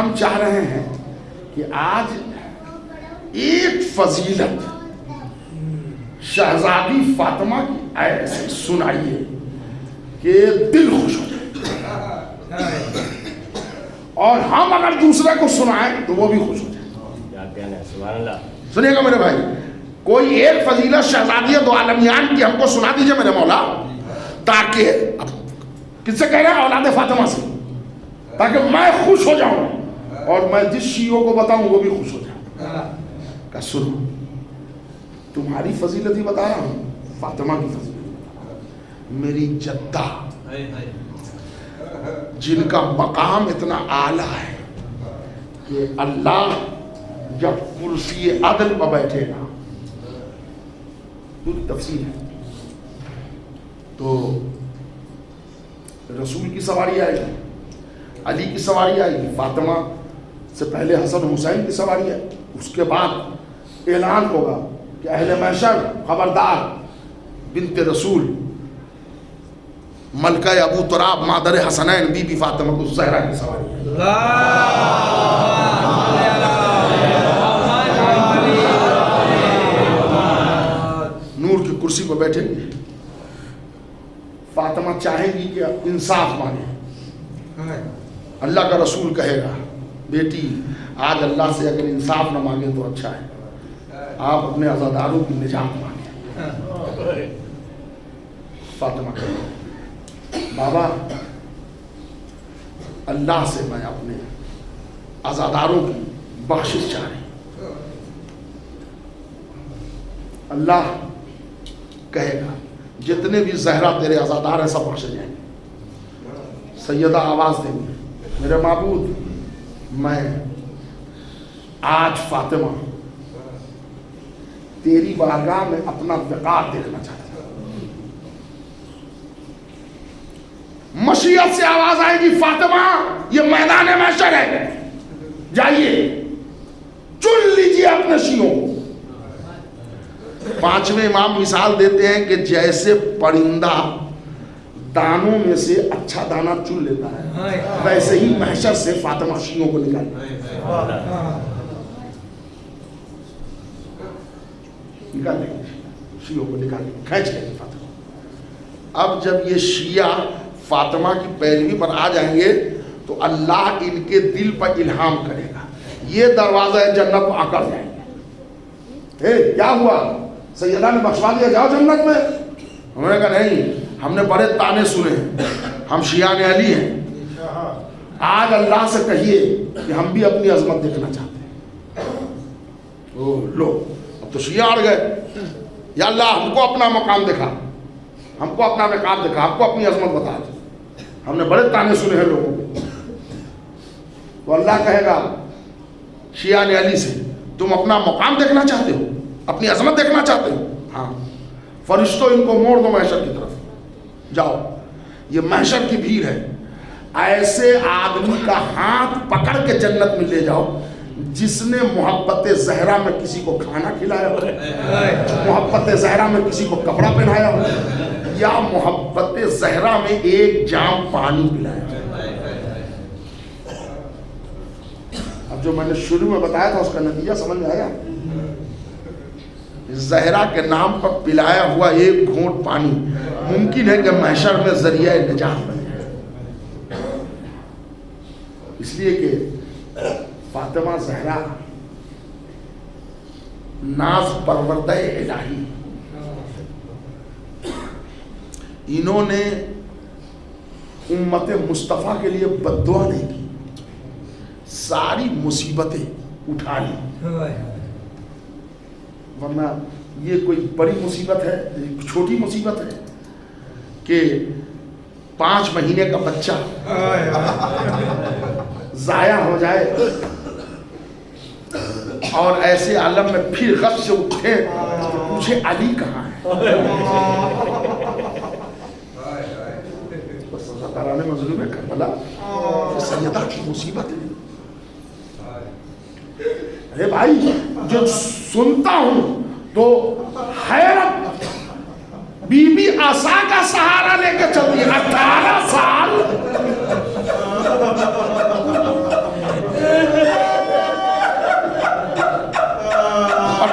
ہم چاہ رہے ہیں کہ آج ایک فضیلت شہزادی فاطمہ کی ایسے سنائیے کہ دل خوش ہو جائے، اور ہم اگر دوسرے کو سنائیں تو وہ بھی خوش ہو جائے۔ سنیے گا میرے بھائی، کوئی ایک فضیلت شہزادی دو عالمیان کی ہم کو سنا دیجئے میرے مولا، تاکہ کس سے کہہ رہے ہیں؟ اولاد فاطمہ سے، تاکہ میں خوش ہو جاؤں اور میں جس شیعوں کو بتاؤں وہ بھی خوش ہو جائے۔ کہ سنو، تمہاری فضیلت ہی بتا رہا ہوں، فاطمہ کی فضیلت، میری جدہ جن کا مقام اتنا اعلیٰ ہے کہ اللہ جب کرسی عدل پر بیٹھے گا، پوری تفصیل ہے، تو رسول کی سواری آئے گی، علی کی سواری آئے گی، فاطمہ سے پہلے حسن حسین کی سواری ہے، اس کے بعد اعلان ہوگا کہ اہل محشر خبردار، بنت رسول ملکہ ابو تراب مادر حسنین بی بی فاطمہ کو زہرا کی سواری ہے۔ نور کی کرسی پر بیٹھیں گے، فاطمہ چاہیں گی کہ انصاف مانگے، اللہ کا رسول کہے گا بیٹی آج اللہ سے اگر انصاف نہ مانگے تو اچھا ہے، آپ اپنے عزاداروں کی نجات مانگیں۔ فاطمہ کہے گا بابا اللہ سے میں اپنے عزاداروں کی بخشش چاہ رہی ہوں۔ اللہ کہے گا جتنے بھی زہرا تیرے عزادار ہیں سب بخشے جائیں گے۔ سیدہ آواز دیں گے میرے معبود میں آج فاطمہ تیری بارگاہ میں اپنا وقار دیکھنا چاہتا ہوں۔ مشیت سے آواز آئے گی فاطمہ یہ میدان محشر ہے، جائیے چن لیجیے اپنے شیعوں کو۔ پانچویں امام مثال دیتے ہیں کہ جیسے پرندہ دانوں میں سے اچھا دانہ چن لیتا ہے، ویسے ہی محشر سے فاطمہ شیعوں کو نکالے گے، شیعوں کو نکالے گے، کھینچ لیں گے فاطمہ۔ اب جب یہ شیعہ فاطمہ کی پیروی پر آ جائیں گے تو اللہ ان کے دل پر الہام کرے گا، یہ دروازہ جنت کو آکر جائیں گے۔ کیا ہوا؟ سیدہ نے بخشوا دیا، جاؤ جنت میں۔ ہم نے کہا نہیں، ہم نے بڑے تانے سنے، ہم شیعان علی ہیں، آج اللہ سے کہیے کہ ہم بھی اپنی عظمت دیکھنا چاہتے ہیں۔ لو اب تو شیعہ اڑ گئے، یا اللہ ہم کو اپنا مقام دکھا، ہم کو اپنا وقار دکھا، ہم کو اپنی عظمت بتا، ہم نے بڑے تانے سنے ہیں لوگوں کو۔ تو اللہ کہے گا شیعان علی سے تم اپنا مقام دیکھنا چاہتے ہو، اپنی عظمت دیکھنا چاہتے ہو؟ ہاں، فرشتوں ان کو موڑ دو محشر کی طرف، جاؤ یہ محشر کی بھیڑ ہے، ایسے آدمی کا ہاتھ پکڑ کے جنت میں لے جاؤ جس نے محبت زہرا میں کسی کو کھانا کھلایا ہو، محبت زہرا میں کسی کو کپڑا پہنایا ہو، یا محبت زہرا میں ایک جام پانی پلایا ہو۔ اب جو میں نے شروع میں بتایا تھا اس کا نتیجہ سمجھ میں آیا؟ زہرا کے نام پر پلایا ہوا ایک گھونٹ پانی ممکن ہے کہ محشر میں ذریعہ نجات بن جائے، اس لیے کہ فاطمہ زہرا ناز پروردہ الہی، انہوں نے امت مصطفیٰ کے لیے بد دعا نہیں کی، ساری مصیبتیں اٹھا لی، ورنہ یہ کوئی بڑی مصیبت ہے، چھوٹی مصیبت ہے کہ 5 مہینے کا بچہ ضائع ہو جائے اور ایسے عالم میں پھر غش سے اٹھے تو پوچھے علی کہاں ہے۔ بس ترانے مظلوم ہے کربلا، سیدہ کی مصیبت ہے۔ ارے بھائی جو سنتا ہوں تو حیرت، بی بی عصا کا سہارا لے کے چلتی ہے، 18 سال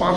5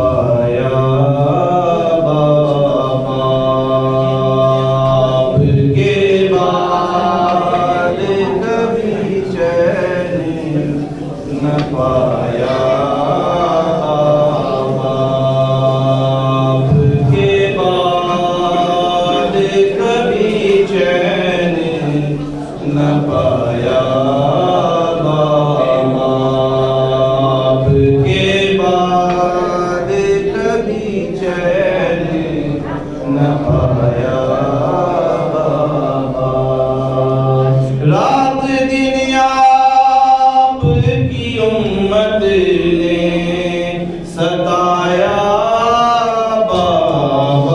پایا باپ کے بعد کبھی چین نہ پایا باپ کے بعد کبھی چین نہ پایا باپ کے بعد کبھی چین نہ پایا رات دن آپ کی امت نے ستایا باپ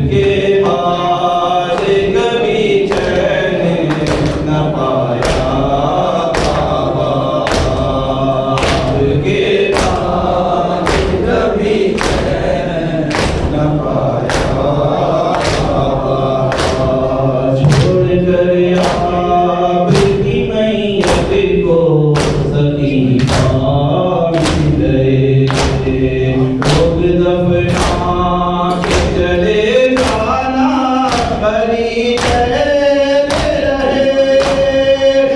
کے بعد کبھی چین نہ پایا باپ کے بعد کبھی چین نہ پایا چھوڑ کر آپ کی میت کو سقیفہ مل گئے لوگ دفنا کے چلے جانا بری کہتے رہے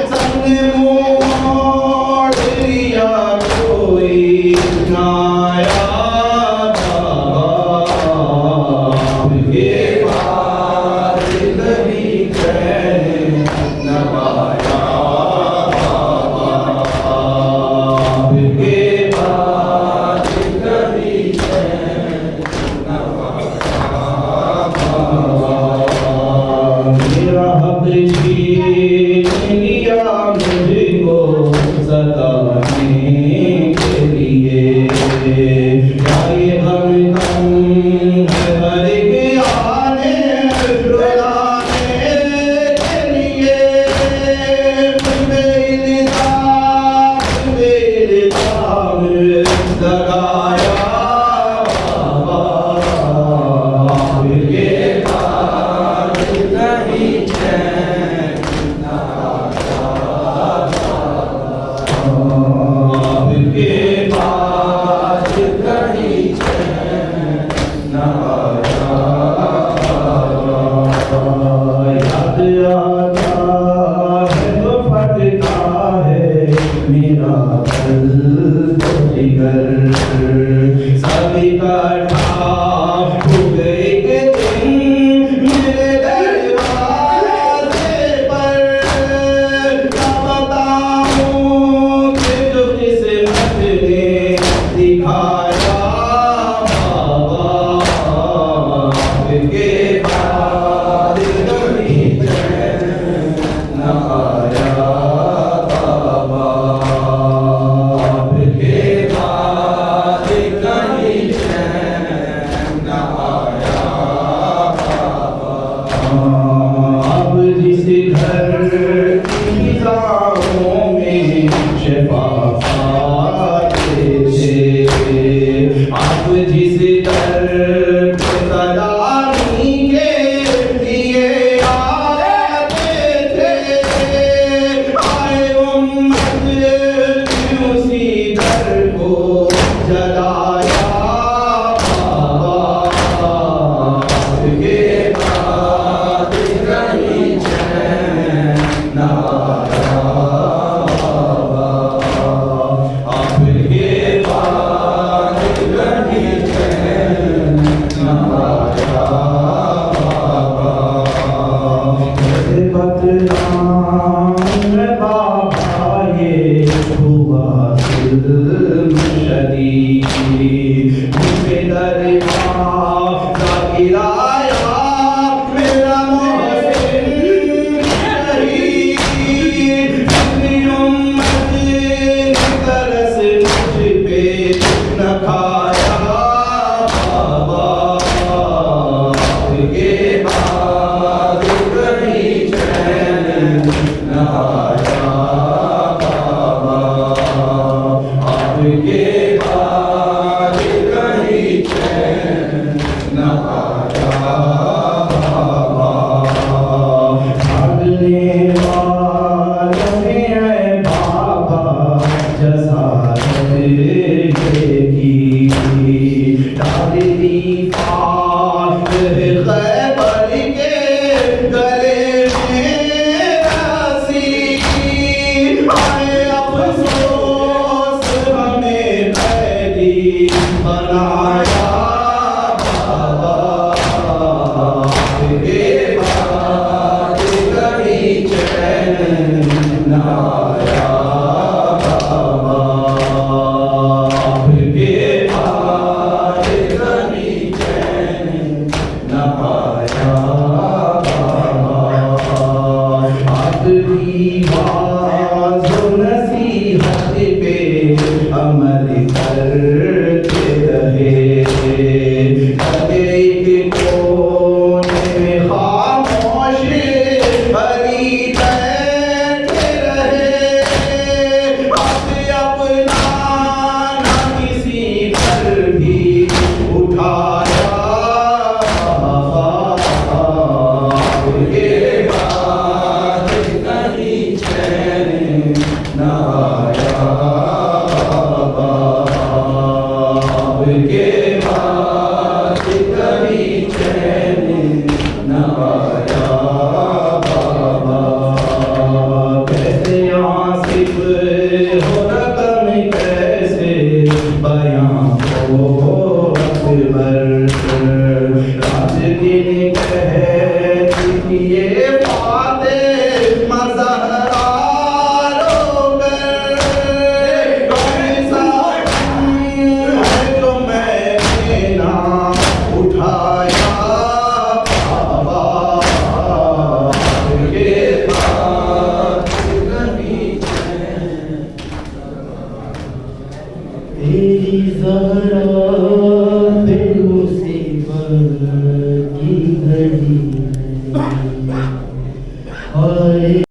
سب نے منہ موڑ لیا کوئی نہ آیا باپ کے بعد کبھی چین نہ پایا باپ کے بعد کبھی چین نہ پایا میرا حق چھین لیا مجھ کو ستانے کے لیے کیا یہ غم کم ہے ہر ایک آنے رلانے کے لیے بے الزام لگایا باپ کے بعد نہیں چین نہ باپ کے بعد نہیں چین نہ یاد آتا ہے تو پھٹتا ہے میرا دل جگر سب اکٹھا ہو گئے ایک دن میرے دروازے پر کیا بتاؤں کہ جو قسمت نے دکھایا باپ کے بعد کبھی چین نہ آیا باپ کے بعد کبھی چین نہ آیا اب جس گھر کی فضاؤں میں شفا پاتے تھے اب جس در پہ سلامی کے لیے آتے تھے آئے امت اسی در کو جلایا باپ کے بعد کبھی چین نہ آیا باپ کے بعد کبھی چین نہ آیا بدنام بابا یہ ہوا ظلم شدید پہ دربار کا گرایا میرا محسن شہید اپنی امت نے ترس مجھ پہ نہ کھایا باپ کے بعد کبھی چین نہ آیا باپ کے بعد کبھی چین نہ آیا بنایا بابا آپ کے بعد کہیں چین نہ آیا بابا آپ کے بعد کہیں چین نہ آیا اپنی باز و نصیحت پہ عمل کرتے رہے ایک کونے میں خاموش بھری بیٹھے رہے اپنا نہ کسی پر بھی اٹھایا کے بعد کہیں چین نہ آیا آپ کے بعد کہیں چین نہ آیا کیسے آصف ہو رقم کیسے بیاں ہو اکبر راز دن کہتی تھی یہ فاطمہ زہرا رو کر کون سا ہے جو میں نے نہ اٹھایا بابا کے بعد کہیں چین تیری زہر